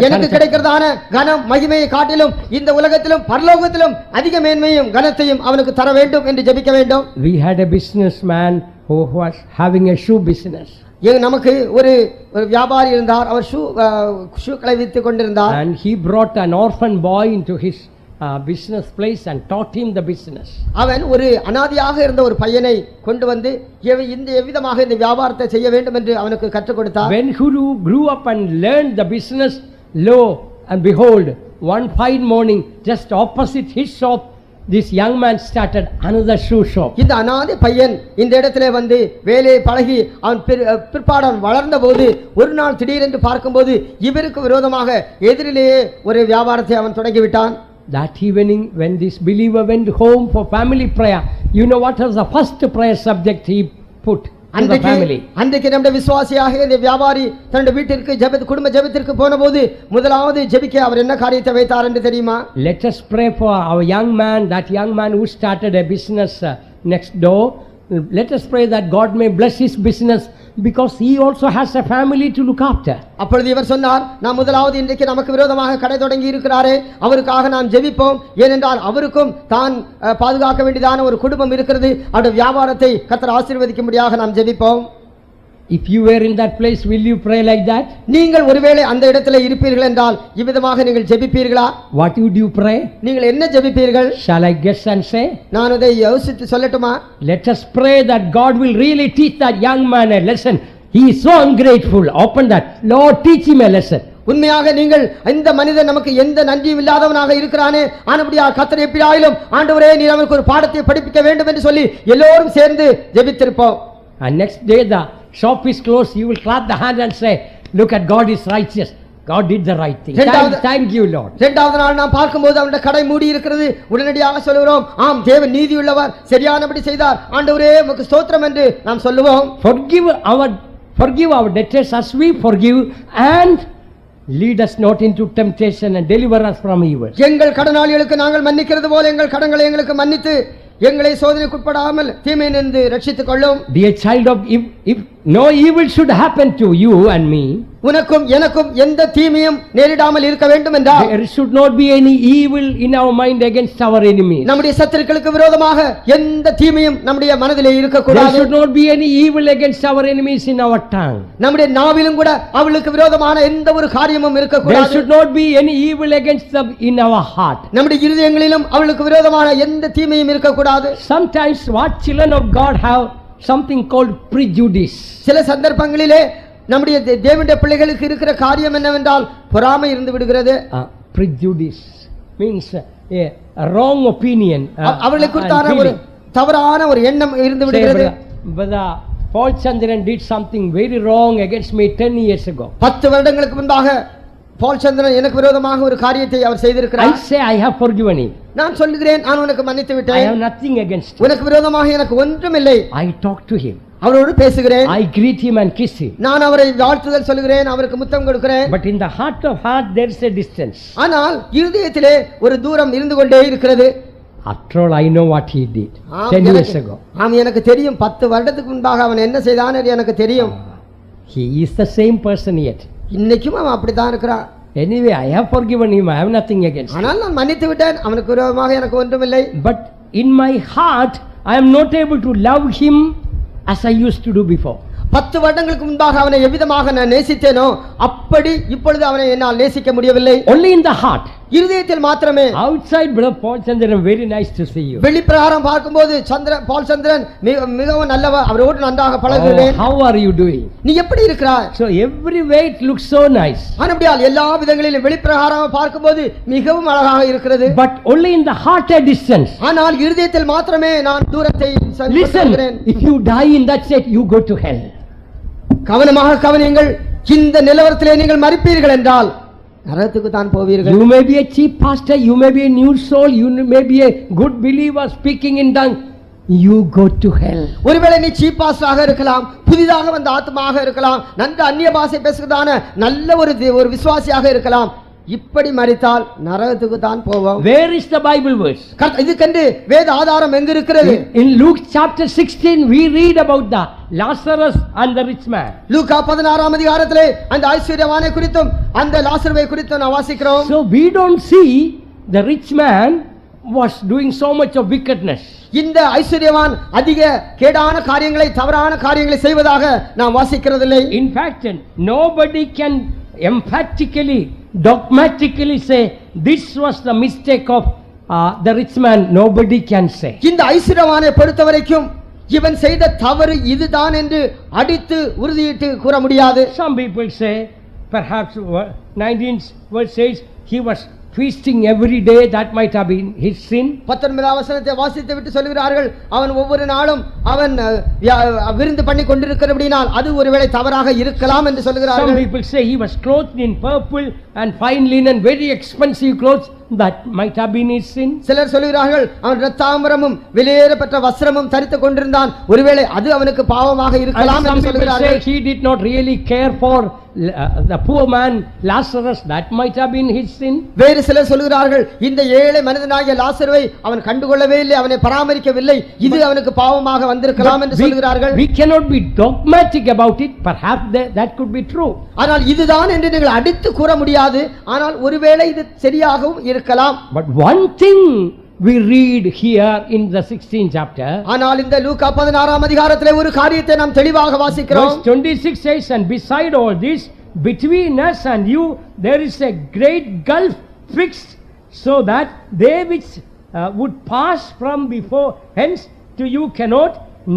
எனக்கு கிடைக்கிறதான கனம் மகிமையை காட்டிலும் இந்த உலகத்திலும் பரலோகத்திலும் அதிக மேன்மையும் கனத்தையும் அவனுக்கு தர வேண்டும் என்று ஜெபிக்க வேண்டும். We had a businessman who was having a shoe business. நமக்கு ஒரு வியாபாரி இருந்தார். அவர் ஷூக்களை வித்துக் கொண்டிருந்தார். And he brought an orphan boy into his business place and taught him the business. அவன் ஒரு அனாதையாக இருந்த ஒரு பையனை கொண்டு வந்து இந்த எவ்விதமாக இந்த வியாபாரத்தை செய்ய வேண்டும் என்று அவனுக்கு கற்றுக் கொடுத்தார். When he grew up and learned the business, lo and behold, one fine morning just opposite his shop this young man started another shoe shop. இந்த அனாதை பையன் இந்த இடத்திலே வந்து வேலையை பழகி அவன் பிற்பாடு வளர்ந்த போது ஒரு நாள் திடீரென்று பார்க்கும்போது இவருக்கு விரோதமாக எதிரிலேயே ஒரு வியாபாரத்தை அவன் தொடங்கிவிட்டான். That evening when this believer went home for family prayer, you know what was the first prayer subject he put in the family? அன்றைக்கு நம்முடைய விசுவாசியாக இந்த வியாபாரி தன்னுடைய வீட்டிற்கு குடும்ப ஜெபத்திற்கு போனபோது முதலாவது ஜெபிக்க அவர் என்ன காரியத்தை வைத்தார் என்று தெரியுமா? Let us pray for our young man, that young man who started a business next door. Let us pray that God may bless his business because he also has a family to look after. அப்பொழுது இவர் சொன்னார், நாம் முதலாவது இன்றைக்கு நமக்கு விரோதமாக கடை தொடங்கி இருக்கிறாரே அவருக்காக நாம் ஜெபிப்போம். ஏனென்றால் அவருக்கும் தான் பாதுகாக்க வேண்டியதான ஒரு குடும்பம் இருக்கிறது. அவருடைய வியாபாரத்தை கர்த்தர் ஆசீர்வதிக்கும்படியாக நாம் ஜெபிப்போம். If you were in that place, will you pray like that? நீங்கள் ஒருவேளை அந்த இடத்திலே இருப்பீர்கள் என்றால் இவ்விதமாக நீங்கள் ஜெபிப்பீர்களா? What would you pray? நீங்கள் என்ன ஜெபிப்பீர்கள்? Shall I guess and say? நான் அதை யோசித்து சொல்லட்டுமா? Let us pray that God will really teach that young man a lesson. He is so ungrateful. Open that. Lord, teach him a lesson. உண்மையாக நீங்கள் இந்த மனிதன் நமக்கு எந்த நன்றியும் இல்லாதவனாக இருக்கிறானே, ஆனபடியால் கர்த்தர் எப்படியாயிலும் ஆண்டவரே நீர் அவனுக்கு ஒரு பாடத்தை படிப்பிக்க வேண்டும் என்று சொல்லி எல்லோரும் சேர்ந்து ஜெபித்திருப்போம். And next day the shop is closed, you will clap the hand and say, look at God is righteous. God did the right thing. Thank you, Lord. இரண்டாவது நாள் நாம் பார்க்கும்போது அவருடைய கடை மூடி இருக்கிறது. உடனடியாக சொல்லுகிறோம், ஆம் தேவன் நீதியுள்ளவர், சரியானபடி செய்தார், ஆண்டவரே உமக்கு ஸ்தோத்திரம் என்று நாம் சொல்லுவோம். Forgive our debtors as we forgive, and lead us not into temptation and deliver us from evil. எங்கள் கடனாளிகளுக்கு நாங்கள் மன்னிக்கிறது போல எங்கள் கடன்களை எங்களுக்கு மன்னித்து எங்களை சோதனைக்குட்படாமல் தீமையிலிருந்து ரட்சித்துக் கொள்ளும். Dear child of, if no evil should happen to you and me, உனக்கும் எனக்கும் எந்த தீமையும் நேரிடாமல் இருக்க வேண்டும் என்றால் there should not be any evil in our mind against our enemies. நம்முடைய சத்துருக்களுக்கு விரோதமாக எந்த தீமையும் நம்முடைய மனதிலே இருக்க கூடாது. There should not be any evil against our enemies in our tongue. நம்முடைய நாவிலும் கூட அவளுக்கு விரோதமான எந்த ஒரு காரியமும் இருக்க கூடாது. There should not be any evil against them in our heart. நம்முடைய இருதயங்களிலும் அவளுக்கு விரோதமான எந்த தீமையும் இருக்க கூடாது. Sometimes what children of God have something called prejudice. சில சந்தர்ப்பங்களிலே நம்முடைய தேவனுடைய பிள்ளைகளுக்கு இருக்கிற காரியம் என்னவென்றால் பொறாமை இருந்து விடுகிறது. Prejudice means a wrong opinion. அவர்களுக்கு குறித்தான ஒரு தவறான ஒரு எண்ணம் இருந்து விடுகிறது. Paul Chandran did something very wrong against me 10 years ago. 10 வருடங்களுக்கு முன்பாக பால் சந்திரன் எனக்கு விரோதமாக ஒரு காரியத்தை அவர் செய்திருக்கிறார். I say I have forgiven him. நான் சொல்லுகிறேன், நான் உனக்கு மன்னித்து விட்டேன். I have nothing against him. உனக்கு விரோதமாக எனக்கு ஒன்றும் இல்லை. I talk to him. அவரோடு பேசுகிறேன். I greet him and kiss him. நான் அவரை வாழ்த்துதல் சொல்கிறேன், அவருக்கு முத்தம் கொடுக்கிறேன். But in the heart of heart there is a distance. ஆனால் இருதயத்திலே ஒரு தூரம் இருந்து கொண்டே இருக்கிறது. After all, I know what he did ஆம், 10 years எனக்கு- ago. ஆம், எனக்கு தெரியும் 10 வருடத்துக்கு முன்பாக அவன் என்ன செய்தான் என்று எனக்கு தெரியும். He is the same person yet. இன்னைக்கும் அவன் அப்படித்தான் இருக்கிறான். Anyway, I have forgiven him. I have nothing against him. ஆனால் நான் மன்னித்து விட்டேன், அவனுக்கு விரோதமாக எனக்கு ஒன்றுமில்லை. But in my heart, I am not able to love him as I used to do before. 10 வருடங்களுக்கு முன்பாக அவனை எவ்விதமாக நான் நேசித்தேனோ அப்படி இப்பொழுது அவனை என்னால் நேசிக்க முடியவில்லை. Only in the heart. இருதயத்தில் மாத்திரமே. Outside, Brother Paul Chandran, very nice to see you. வெளிப்பிரகாரம் பார்க்கும்போது பால் சந்திரன் மிகவும் நல்லவர், அவரோடு நன்றாக பழகுகிறேன். Oh, how are you doing? நீ எப்படி இருக்கிறாய்? So every way it looks so nice. ஆனபடியால் எல்லா விதங்களிலும் வெளிப்பிரகாரம் பார்க்கும்போது மிகவும் அழகாக இருக்கிறது. But only in the heart a distance. ஆனால் இருதயத்தில் மாத்திரமே நான் தூரத்தை Listen, சந்திக்கிறேன். if you die in that state, you go to hell. கவனமாக கவனியுங்கள். இந்த நிலவரத்திலே நீங்கள் மரிப்பீர்கள் என்றால் நரகத்துக்கு தான் போவீர்கள். You may be a cheap pastor, you may be a new soul, you may be a good believer speaking in tongues. You go to hell. ஒருவேளை நீ சீப் பாஸ்டராக இருக்கலாம், புதிதாக வந்த ஆத்மாக இருக்கலாம், நன்கு அந்நிய பாஷை பேசுவதான நல்ல ஒரு விசுவாசியாக இருக்கலாம். இப்படி மரித்தால் நரகத்துக்கு தான் போவோம். Where is the Bible verse? இதுக்கென்று வேத ஆதாரம் எங்கு இருக்கிறது? In Luke chapter 16 we read about the Lazarus and the rich man. லூக்கா 16ஆம் அதிகாரத்திலே அந்த ஐஸ்வர்யவானை குறித்தும் அந்த லாசருவை குறித்தும் நாம் வாசிக்கிறோம். So we don't see the rich man was doing so much of wickedness. இந்த ஐஸ்வர்யவான் அதிக கேடான காரியங்களை, தவறான காரியங்களை செய்வதாக நாம் வாசிக்கிறதில்லை. In fact, nobody can emphatically, dogmatically say this was the mistake of the rich man. Nobody can say. இந்த ஐஸ்வர்யவானை பொறுத்தவரைக்கும் இவன் செய்த தவறு இதுதான் என்று அடித்து உறுதியிட்டு கூற முடியாது. Some people say perhaps 19th verse says he was feasting every day, that might have been his sin. 19ஆம் வசனத்தை வாசித்து விட்டு சொல்கிறார்கள், அவன் ஒவ்வொரு நாளும் அவன் விருந்து பண்ணி கொண்டிருக்கிறபடியால் அது ஒருவேளை தவறாக இருக்கலாம் என்று Some சொல்கிறார்கள். people say he was clothed in purple and fine linen, very expensive clothes, that might have been his sin. சிலர் சொல்கிறார்கள் அவன் இரத்தாம்பரமும் விலையேறப்பட்ட வஸ்திரமும் தரித்துக் கொண்டிருந்தான், ஒருவேளை அது அவனுக்கு பாவமாக And இருக்கலாம் some என்று people say சொல்கிறார்கள். he did not really care for the poor man Lazarus, that might have been his sin. வேறு சிலர் சொல்கிறார்கள் இந்த ஏழை மனிதனாகிய லாசருவை அவன் கண்டுகொள்ளவே இல்லை, அவனை பராமரிக்கவில்லை, இது அவனுக்கு பாவமாக வந்திருக்கலாம் என்று சொல்கிறார்கள். We cannot be dogmatic about it. Perhaps that could be true. ஆனால் இதுதான் என்று நீங்கள் அடித்து கூற முடியாது, ஆனால் ஒருவேளை இது சரியாகவும் இருக்கலாம். But one thing we read here in the 16th chapter, ஆனால் இந்த லூக்கா 16ஆம் அதிகாரத்திலே ஒரு காரியத்தை நாம் தெளிவாக வாசிக்கிறோம். verse 26 says, and beside all this, between us and you there is a great gulf fixed, so that they which would pass from before hence to you cannot,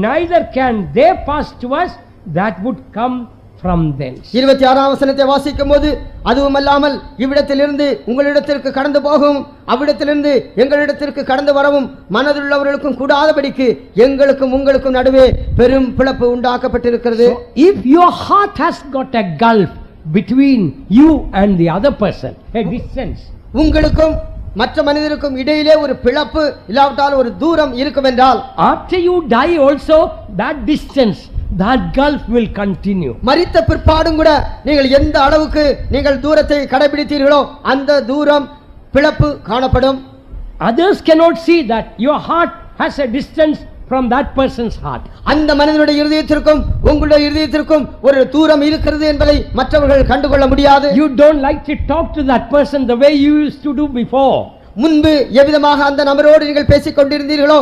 neither can they pass to us that would come from thence. 26ஆம் வசனத்தை வாசிக்கும்போது, அதுவும் அல்லாமல் இவ்விடத்திலிருந்து உங்களிடத்திற்கு கடந்து போகவும் அவ்விடத்திலிருந்து எங்களிடத்திற்கு கடந்து வரவும் மனதுள்ளவர்களுக்கும் கூடாதபடிக்கு எங்களுக்கும் உங்களுக்கும் நடுவே பெரும் பிளப்பு உண்டாக்கப்பட்டிருக்கிறது. So, if your heart has got a gulf between you and the other person, a distance, உங்களுக்கும் மற்ற மனிதருக்கும் இடையிலே ஒரு பிளப்பு இல்லாவிட்டால் ஒரு தூரம் இருக்கும் என்றால், after you die also that distance, that gulf will continue. மரித்த பிற்பாடும் கூட நீங்கள் எந்த அளவுக்கு நீங்கள் தூரத்தை கடைபிடித்தீர்களோ அந்த தூரம் பிளப்பு காணப்படும். Others cannot see that your heart has a distance from that person's heart. அந்த மனிதனுடைய இருதயத்திற்கும் உங்களுடைய இருதயத்திற்கும் ஒரு தூரம் இருக்கிறது என்பதை மற்றவர்கள் கண்டுகொள்ள முடியாது. You don't like to talk to that person the way you used to do before. முன்பு எவ்விதமாக அந்த நபரோடு நீங்கள் பேசிக் கொண்டிருந்தீர்களோ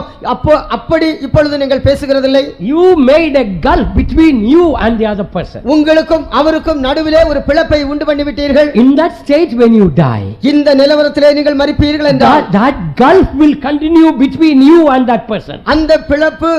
அப்படி இப்பொழுது நீங்கள் பேசுகிறதில்லை. You made a gulf between you and the other person. உங்களுக்கும் அவருக்கும் நடுவிலே ஒரு பிளப்பை உண்டு பண்ணிவிட்டீர்கள். In that state when you die, இந்த நிலவரத்திலே நீங்கள் மரிப்பீர்கள் என்றால் that gulf will continue between you and that person. அந்த பிளப்பு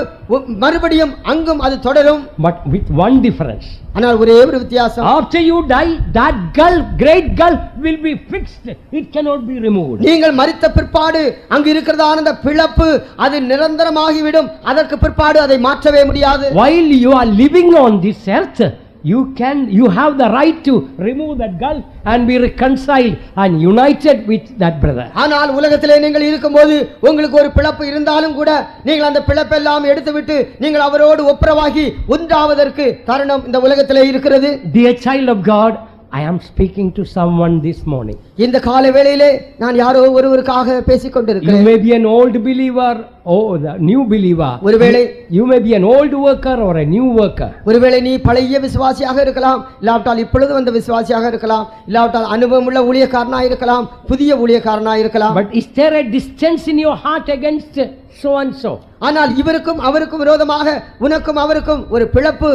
மறுபடியும் அங்கும் அது தொடரும். But with one difference. ஆனால் ஒரே ஒரு வித்தியாசம், After you die, that gulf, great gulf will be fixed. It cannot be removed. நீங்கள் மரித்த பிற்பாடு அங்கு இருக்கிறதான அந்த பிளப்பு அது நிரந்தரமாகிவிடும். அதற்கு பிற்பாடு அதை மாற்றவே முடியாது. While you are living on this earth, you have the right to remove that gulf and be reconciled and united with that brother. ஆனால் உலகத்திலே நீங்கள் இருக்கும்போது உங்களுக்கு ஒரு பிளப்பு இருந்தாலும் கூட நீங்கள் அந்த பிளப்பெல்லாம் எடுத்துவிட்டு நீங்கள் அவரோடு ஒப்புரவாகி ஒன்றாவதற்கு தருணம் இந்த உலகத்திலே இருக்கிறது. Dear child of God, I am speaking to someone this morning. இந்த காலை வேளையிலே நான் யாரோ ஒருவருக்காக பேசிக் You கொண்டிருக்கிறேன். may be an old believer or the new believer. ஒருவேளை You may be an old worker or a new worker. ஒருவேளை நீ பழைய விசுவாசியாக இருக்கலாம், இல்லாவிட்டால் இப்பொழுது வந்த விசுவாசியாக இருக்கலாம், இல்லாவிட்டால் அனுபவமுள்ள ஊழியக்காரனாக இருக்கலாம், புதிய ஊழியக்காரனாக இருக்கலாம். But is there a distance in your heart against so and so? ஆனால் இவருக்கும் அவருக்கும் விரோதமாக உனக்கும் அவருக்கும் ஒரு பிளப்பு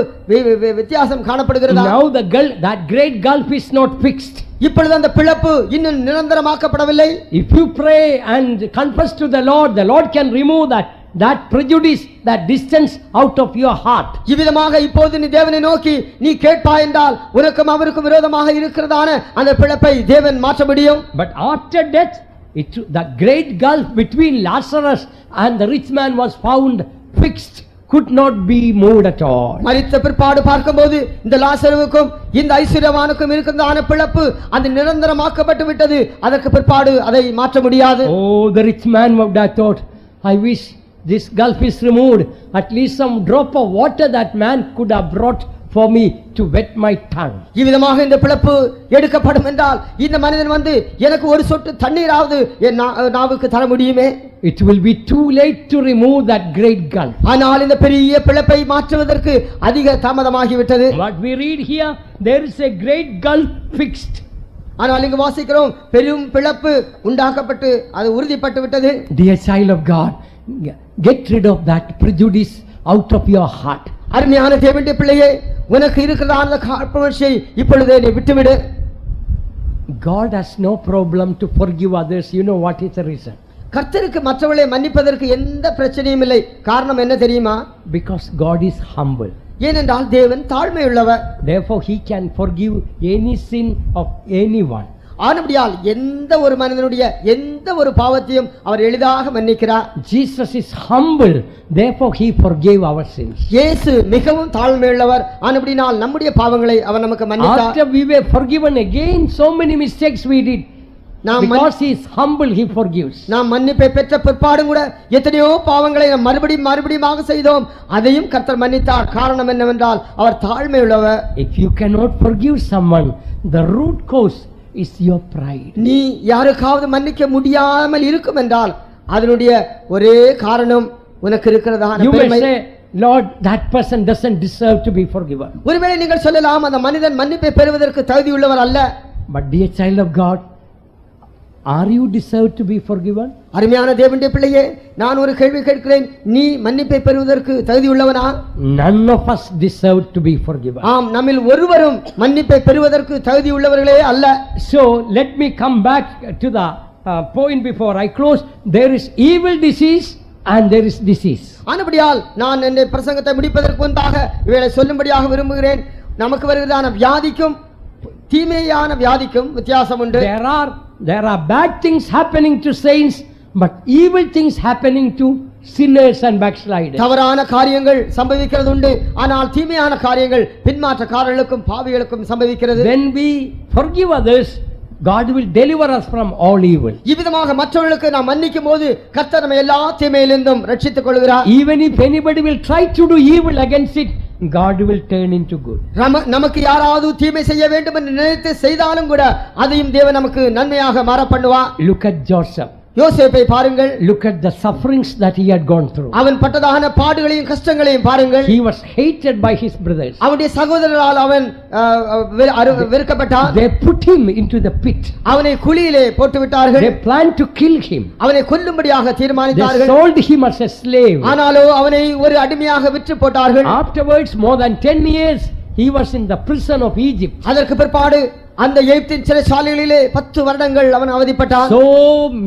வித்தியாசம் காணப்படுகிறதா? Now that great gulf is not fixed. இப்பொழுது அந்த பிளப்பு இன்னும் நிரந்தரமாக்கப்படவில்லை. If you pray and confess to the Lord can remove that prejudice, that distance out of your heart. இவ்விதமாக இப்போது நீ தேவனை நோக்கி நீ கேட்பாய் என்றால் உனக்கும் அவருக்கும் விரோதமாக இருக்கிறதான அந்த பிளப்பை தேவன் மாற்ற முடியும். But after death, the great gulf between Lazarus and the rich man was found fixed, could not be moved at all. மரித்த பிற்பாடு பார்க்கும்போது இந்த லாசருவுக்கும் இந்த ஐஸ்வர்யவானுக்கும் இருக்கிறதான பிளப்பு அது நிரந்தரமாக்கப்பட்டு விட்டது. அதற்கு பிற்பாடு அதை மாற்ற முடியாது. Oh, the rich man would have thought, I wish this gulf is removed. At least some drop of water that man could have brought for me to wet my tongue. இவ்விதமாக இந்த பிளப்பு எடுக்கப்படும் என்றால் இந்த மனிதன் வந்து எனக்கு ஒரு சொட்டு தண்ணீராவது என் நாவுக்கு தர முடியுமே. It will be too late to remove that great gulf. ஆனால் இந்த பெரிய பிளப்பை மாற்றுவதற்கு அதிக தாமதமாகிவிட்டது. What we read here, there is a great gulf fixed. ஆனால் இங்கு வாசிக்கிறோம் பெரும் பிளப்பு உண்டாக்கப்பட்டு அது உறுதிப்பட்டு விட்டது. Dear child of God, get rid of that prejudice out of your heart. அருமையான தேவனுடைய பிள்ளையே, உனக்கு இருக்கிற அந்த காழ்ப்புணர்ச்சியை இப்பொழுதே நீ விட்டுவிடு. God has no problem to forgive others. You know what is the reason? கர்த்தருக்கு மற்றவர்களை மன்னிப்பதற்கு எந்த பிரச்சனையும் இல்லை. காரணம் என்ன தெரியுமா? Because God is humble. ஏனென்றால் தேவன் தாழ்மையுள்ளவர். Therefore he can forgive any sin of anyone. ஆனபடியால் எந்த ஒரு மனிதனுடைய எந்த ஒரு பாவத்தையும் அவர் எளிதாக மன்னிக்கிறார். Jesus is humble, therefore he forgave our sins. இயேசு மிகவும் தாழ்மையுள்ளவர். ஆனபடியால் நம்முடைய பாவங்களை அவர் நமக்கு மன்னித்தார். After we were forgiven again, so many mistakes we did. Because he is humble, he forgives. நாம் மன்னிப்பை பெற்ற பிற்பாடும் கூட எத்தனையோ பாவங்களை நாம் மறுபடியும் செய்தோம். அதையும் கர்த்தர் மன்னித்தார். காரணம் என்னவென்றால் அவர் தாழ்மையுள்ளவர். If you cannot forgive someone, the root cause is your pride. நீ யாருக்காவது மன்னிக்க முடியாமல் இருக்கும் என்றால் அதனுடைய ஒரே காரணம் உனக்கு இருக்கிறதான You may பெருமை. say, Lord, that person doesn't deserve to be forgiven. ஒருவேளை நீங்கள் சொல்லலாம் அந்த மனிதன் மன்னிப்பை பெறுவதற்கு தகுதியுள்ளவர் அல்ல. But dear child of God, are you deserved to be forgiven? அருமையான தேவனுடைய பிள்ளையே, நான் ஒரு கேள்வி கேட்கிறேன். நீ மன்னிப்பை பெறுவதற்கு தகுதியுள்ளவனா? None of us deserve to be forgiven. ஆம், நம்மில் ஒருவரும் மன்னிப்பை பெறுவதற்கு தகுதியுள்ளவர்களே அல்ல. So let me come back to the point before I close. There is evil disease and there is disease. ஆனபடியால் நான் என்னுடைய பிரசங்கத்தை முடிப்பதற்கு முன்பாக இவைகளை சொல்லும்படியாக விரும்புகிறேன். நமக்கு வருகிறதான வியாதிக்கும் தீமையான வியாதிக்கும் வித்தியாசம் உண்டு. There are bad things happening to saints, but evil things happening to sinners and backsliders. தவறான காரியங்கள் சம்பவிக்கிறது உண்டு, ஆனால் தீமையான காரியங்கள் பின்மாற்றக்காரர்களுக்கும் பாவிகளுக்கும் சம்பவிக்கிறது. When we forgive others, God will deliver us from all evil. இவ்விதமாக மற்றவர்களுக்கு நாம் மன்னிக்கும் போது கர்த்தர் நம்மை எல்லா தீமையிலிருந்தும் ரட்சித்துக் கொள்கிறார். Even if anybody will try to do evil against it, God will turn into good. நமக்கு யாராவது தீமை செய்ய வேண்டும் என்று நினைத்து செய்தாலும் கூட அதையும் தேவன் நமக்கு நன்மையாக மாற பண்ணுவார். Look at Joseph. யோசேப்பை பாருங்கள். Look at the sufferings that he had gone through. அவன் பட்டதான பாடுகளையும் கஷ்டங்களையும் பாருங்கள். He was hated by his brothers. அவனுடைய சகோதரரால் அவன் வெறுக்கப்பட்டான். They put him into the pit. அவனை குழியிலே போட்டு விட்டார்கள். They planned to kill him. அவனை கொல்லும்படியாக தீர்மானித்தார்கள். They sold him as a slave. ஆனாலோ அவனை ஒரு அடிமையாக விற்று போட்டார்கள். Afterwards, more than 10 years, he was in the prison of Egypt. அதற்கு பிற்பாடு அந்த எகிப்தின் சிறைச்சாலைகளிலே 10 வருடங்கள் அவன் அவதிப்பட்டான். So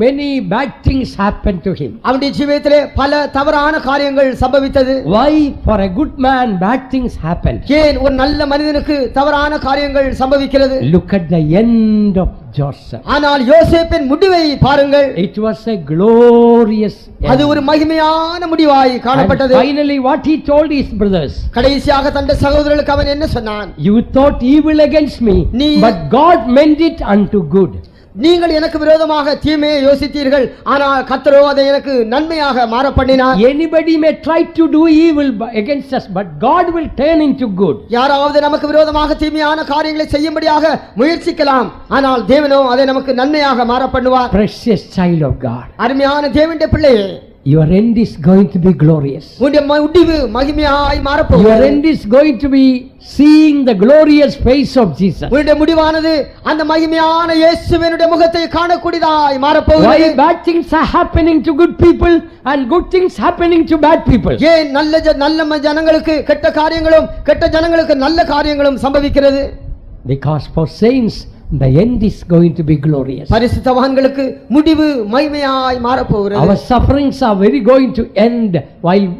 many bad things happened to him. அவனுடைய ஜீவிதத்திலே பல தவறான காரியங்கள் சம்பவித்தது. Why? For a good man bad things happened. ஏன் ஒரு நல்ல மனிதனுக்கு தவறான காரியங்கள் சம்பவிக்கிறது? Look at the end of Joseph. ஆனால் யோசேப்பின் முடிவை பாருங்கள். It was a glorious end. அது ஒரு மகிமையான முடிவாய் காணப்பட்டது. And finally what he told his brothers. கடைசியாக தன் சகோதரர்களுக்கு அவன் என்ன சொன்னான்? You thought evil against me, நீ but God meant it unto good. நீங்கள் எனக்கு விரோதமாக தீமையை யோசித்தீர்கள், ஆனால் கர்த்தரோ அதை எனக்கு நன்மையாக மாற பண்ணினார். Anybody may try to do evil against us, but God will turn into good. யாராவது நமக்கு விரோதமாக தீமையான காரியங்களை செய்யும்படியாக முயற்சிக்கலாம், ஆனால் தேவனோ அதை நமக்கு நன்மையாக மாற பண்ணுவார். Precious child of God, அருமையான தேவனுடைய பிள்ளையே, your end is going to be glorious. உன்னுடைய முடிவு மகிமையாய் மாற Your போகிறது. end is going to be seeing the glorious face of Jesus. உன்னுடைய முடிவானது அந்த மகிமையான இயேசுவினுடைய முகத்தை காணக்கூடியதாய் மாற Why போகிறது. bad things are happening to good people and good things happening to bad people? ஏன் நல்ல ஜனங்களுக்கு கெட்ட காரியங்களும் கெட்ட ஜனங்களுக்கு நல்ல காரியங்களும் சம்பவிக்கிறது? Because for saints the end is going to be glorious. பரிசுத்தவான்களுக்கு முடிவு மகிமையாய் மாற போகிறது. Our sufferings are very going to end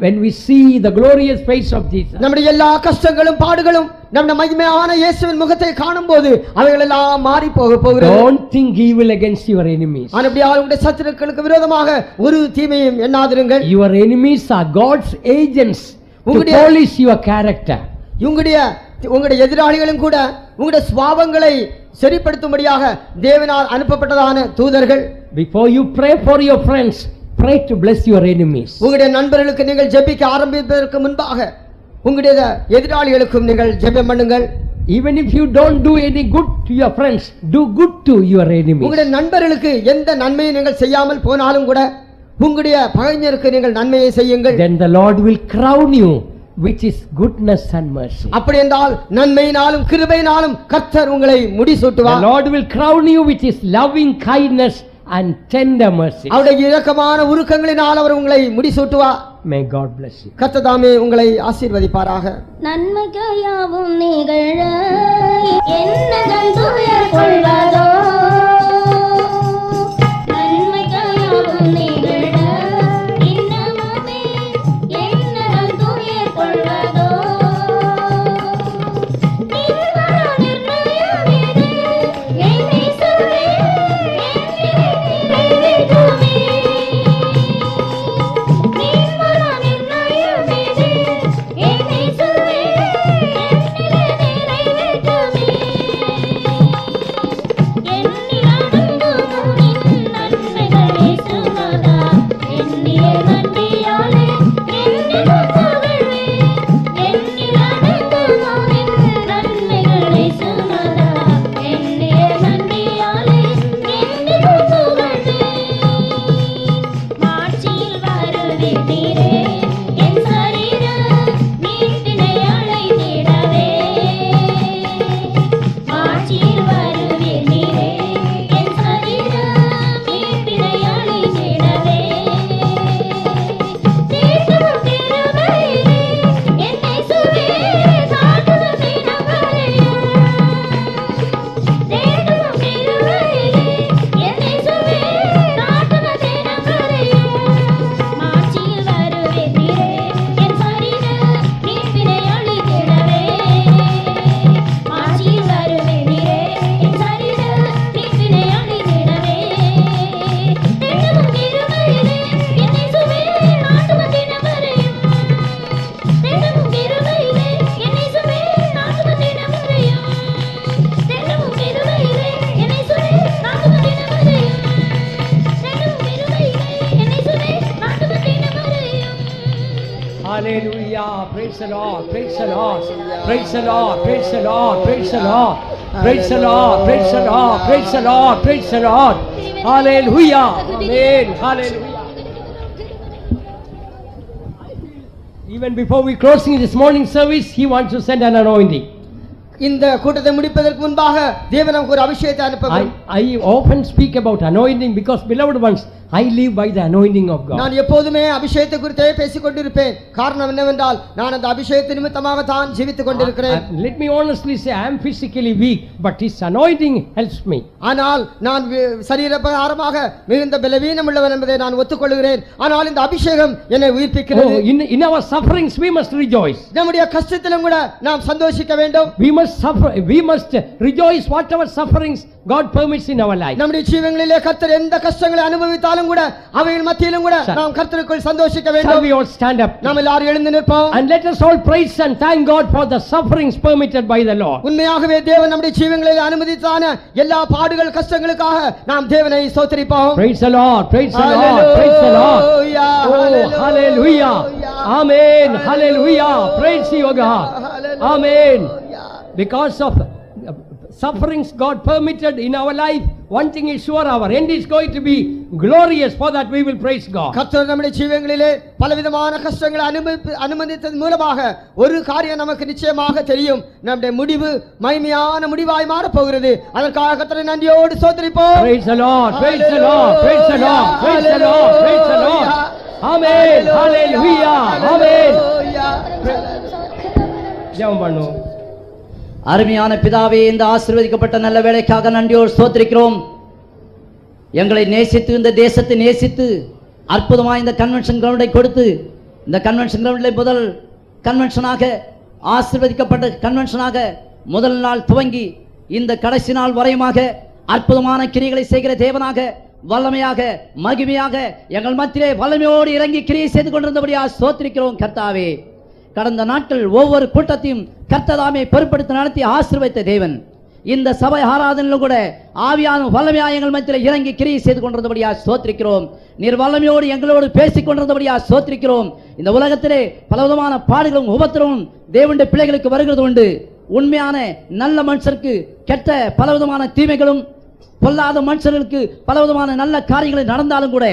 when we see the glorious face of Jesus. நம்முடைய எல்லா கஷ்டங்களும் பாடுகளும் நம்முடைய மகிமையான இயேசுவின் முகத்தை காணும்போது அவைகள் எல்லாம் மாறி போகிறது. Don't think evil against your enemies. அப்படியே உங்களுடைய சத்துருக்களுக்கு விரோதமாக ஒரு தீமையும் எண்ணாதிருங்கள். Your enemies are God's agents to உங்களுடைய polish your character. உங்களுடைய எதிராளிகளும் கூட உங்களுடைய சுபாவங்களை சரிப்படுத்தும்படியாக தேவனால் அனுப்பப்பட்டதான தூதர்கள். Before you pray for your friends, pray to bless your enemies. உங்களுடைய நண்பர்களுக்கு நீங்கள் ஜெபிக்க ஆரம்பிப்பதற்கு முன்பாக உங்களுடைய எதிராளிகளுக்கும் நீங்கள் ஜெபம் பண்ணுங்கள். Even if you don't do any good to your friends, do good to your enemies. உங்களுடைய நண்பர்களுக்கு எந்த நன்மையை நீங்கள் செய்யாமல் போனாலும் கூட உங்களுடைய பகைஞருக்கு நீங்கள் நன்மையை செய்யுங்கள். Then the Lord will crown you which is goodness and mercy. அப்படி என்றால் நன்மையினாலும் கிருபையினாலும் கர்த்தர் உங்களை The முடிசூட்டுவார். Lord will crown you with his loving kindness and tender mercy. அவருடைய இரக்கமான உருக்கங்களினால் அவர் உங்களை முடிசூட்டுவார். May God bless you. கர்த்தர் தாமே உங்களை ஆசீர்வதிப்பாராக. நன்மையாவும் நிகழ என்னதன் துயர் கொள்வதோ, நன்மையாவும் நிகழ இன்னமுமே என்னதன் துயர் கொள்வதோ, நிர்மல நிர்ணயம் இது என் இயேசுவே என்னிலே நிறைவேற்றுமே. நிர்மல நிர்ணயம் இது என் இயேசுவே என்னிலே நிறைவேற்றுமே. என்னில் அடங்கும் நின் நன்மைகள் இயேசுநாதா, எண்ணிய நன்றியாலே என்னிலும் புகழ்வே. என்னில் அடங்கும் நின் நன்மைகள் இயேசுநாதா, எண்ணிய நன்றியாலே என்னிலும் புகழ்வே. மாட்சியில் வருவீரே என் சரீரம் மீட்பினை அழைத்திடவே. மாட்சியில் வருவீரே என் சரீரம் மீட்பினை அழைத்திடவே. தீர்த்தமும் கிருபையிலே என் இயேசுவே காட்டுதும் தினங்களையும். தீர்த்தமும் கிருபையிலே என் இயேசுவே காட்டுதும் தினங்களையும். மாட்சியில் வருவீரே என் சரீரம் மீட்பினை அழைத்திடவே. மாட்சியில் வருவீரே என் சரீரம் மீட்பினை அழைத்திடவே. தீர்த்தமும் கிருபையிலே என் இயேசுவே காட்டுதும் தினங்களையும். தீர்த்தமும் கிருபையிலே என் இயேசுவே காட்டுதும் தினங்களையும். தீர்த்தமும் கிருபையிலே என் இயேசுவே காட்டுதும் தினங்களையும். தீர்த்தமும் கிருபையிலே என் இயேசுவே காட்டுதும் தினங்களையும். Hallelujah. Praise the Lord. Praise the Lord. Praise the Lord. Praise the Lord. Praise the Lord. Praise the Lord. Praise the Lord. Praise the Lord. Praise the Lord. Hallelujah. Amen. Hallelujah. Even before we closing this morning service, he wants to send an anointing. இந்த கூட்டத்தை முடிப்பதற்கு முன்பாக தேவன் நமக்கு ஒரு அபிஷேகத்தை அனுப்ப. I often speak about anointing because, beloved ones, I live by the anointing of God. நான் எப்போதுமே அபிஷேகத்தை குறித்தே பேசிக் கொண்டிருப்பேன். காரணம் என்னவென்றால் நான் அந்த அபிஷேகத்தின் நிமித்தமாக தான் ஜீவித்துக் கொண்டிருக்கிறேன். Let me honestly say, I am physically weak, but his anointing helps me. ஆனால் நான் சரீரப்பிரகாரமாக மிகுந்த பலவீனம் உள்ளவன் என்பதை நான் ஒத்துக்கொள்கிறேன். ஆனால் இந்த அபிஷேகம் என்னை உயிர்ப்பிக்கிறது. In our sufferings we must rejoice. நம்முடைய கஷ்டத்திலும் கூட நாம் சந்தோஷிக்க வேண்டும். We must we must rejoice whatever sufferings God permits in our life. நம்முடைய ஜீவங்களிலே கர்த்தர் எந்த கஷ்டங்களை அனுபவித்தாலும் கூட அவைகள் மத்தியிலும் கூட நாம் கர்த்தருக்குள் சந்தோஷிக்க Shall வேண்டும். we all stand up? நாம் எல்லாரும் எழுந்து நிற்போம். And let us all praise and thank God for the sufferings permitted by the Lord. உண்மையாகவே தேவன் நம்முடைய ஜீவங்களில் அனுமதித்தான எல்லா பாடுகள் கஷ்டங்களுக்காக நாம் தேவனை ஸ்தோத்திரிப்போம். Praise the Lord, praise the Lord, praise the Lord. Oh, hallelujah. Amen, hallelujah. Praise you, God. Amen. Because of sufferings God permitted in our life, one thing is sure, our end is going to be glorious. For that we will praise God. கர்த்தர் நம்முடைய ஜீவங்களிலே பலவிதமான கஷ்டங்களை அனுமதித்ததன் மூலமாக ஒரு காரியம் நமக்கு நிச்சயமாக தெரியும், நம்முடைய முடிவு மகிமையான முடிவாய் மாறப் போகிறது. அதற்காக கர்த்தரை நன்றியோடு ஸ்தோத்திரிப்போம். Praise the Lord, praise the Lord, praise the Lord, praise the Lord, praise the Lord. Amen, hallelujah, amen. ஜெபம் பண்ணுவோம். அருமையான பிதாவே, இந்த ஆசீர்வதிக்கப்பட்ட நல்ல வேளைக்காக நன்றியோடு ஸ்தோத்திரிக்கிறோம். எங்களை நேசித்து, இந்த தேசத்தை நேசித்து, அற்புதமாக இந்த கன்வென்ஷன் கிரவுண்டை கொடுத்து, இந்த கன்வென்ஷன் கிரவுண்டில் முதல் கன்வென்ஷனாக ஆசீர்வதிக்கப்பட்ட கன்வென்ஷனாக முதல் நாள் துவங்கி இந்த கடைசி நாள் வரையுமாக அற்புதமான கிரியைகளை செய்கிற தேவனாக, வல்லமையாக, மகிமையாக எங்கள் மத்தியிலே வல்லமையோடு இறங்கி கிரியை செய்து கொண்டிருந்தபடியா ஸ்தோத்திரிக்கிறோம் கர்த்தாவே. கடந்த நாட்கள் ஒவ்வொரு கூட்டத்தையும் கர்த்ததாமே பொறுப்படுத்தி நடத்தி ஆசீர்வதித்த தேவன், இந்த சபை ஆராதனையிலும் கூட ஆவியான வல்லமையாக எங்கள் மத்தியில் இறங்கி கிரியை செய்து கொண்டிருந்தபடியா ஸ்தோத்திரிக்கிறோம். நீர் வல்லமையோடு எங்களோடு பேசிக் கொண்டிருந்தபடியா ஸ்தோத்திரிக்கிறோம். இந்த உலகத்திலே பலவிதமான பாடுகளும் உபத்திரமும் தேவனுடைய பிள்ளைகளுக்கு வருகிறது உண்டு. உண்மையான நல்ல மனுஷருக்கு கெட்ட பலவிதமான தீமைகளும், பொல்லாத மனுஷர்களுக்கு பலவிதமான நல்ல காரியங்களை நடந்தாலும் கூட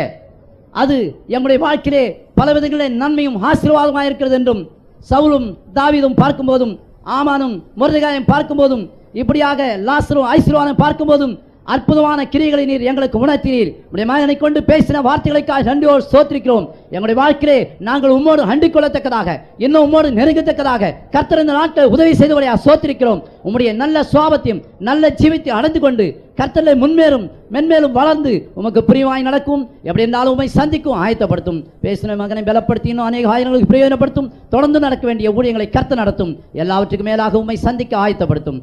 அது எங்களுடைய வாழ்க்கையிலே பலவிதங்களிலே நன்மையும் ஆசீர்வாதமாக இருக்கிறது என்றும், சவுலும் தாவீதும் பார்க்கும்போதும், ஆமானும் மொர்தெகாயும் பார்க்கும்போதும், இப்படியாக லாசரும் ஐஸ்வர்வானும் பார்க்கும்போதும் அற்புதமான கிரியைகளை நீர் எங்களுக்கு உணர்த்தினீர். உடைய மகனை கொண்டு பேசின வார்த்தைகளுக்காக நன்றியோடு ஸ்தோத்திரிக்கிறோம். எங்களுடைய வாழ்க்கையிலே நாங்கள் உம்மோடு அண்டிக் கொள்ளத்தக்கதாக, இன்னும் உம்மோடு நெருங்கத்தக்கதாக கர்த்தர் இந்த நாட்களை உதவி செய்தவரையா ஸ்தோத்திரிக்கிறோம். உம்முடைய நல்ல சுவாபத்தையும் நல்ல ஜீவித்தை அடைந்து கொண்டு கர்த்தரை முன்மேலும் மென்மேலும் வளர்ந்து உமக்கு பிரியமாய் நடக்கும். எப்படி இருந்தாலும் உண்மை சந்திக்கும் ஆயத்தப்படுத்தும். பேசின மகனை பலப்படுத்தி இன்னும் அநேக ஆயிரங்களுக்கு பிரயோஜனப்படுத்தும். தொடர்ந்து நடக்க வேண்டிய ஊழியங்களை கர்த்தர் நடத்தும். எல்லாவற்றுக்கும் மேலாக உண்மை சந்திக்க ஆயத்தப்படுத்தும்.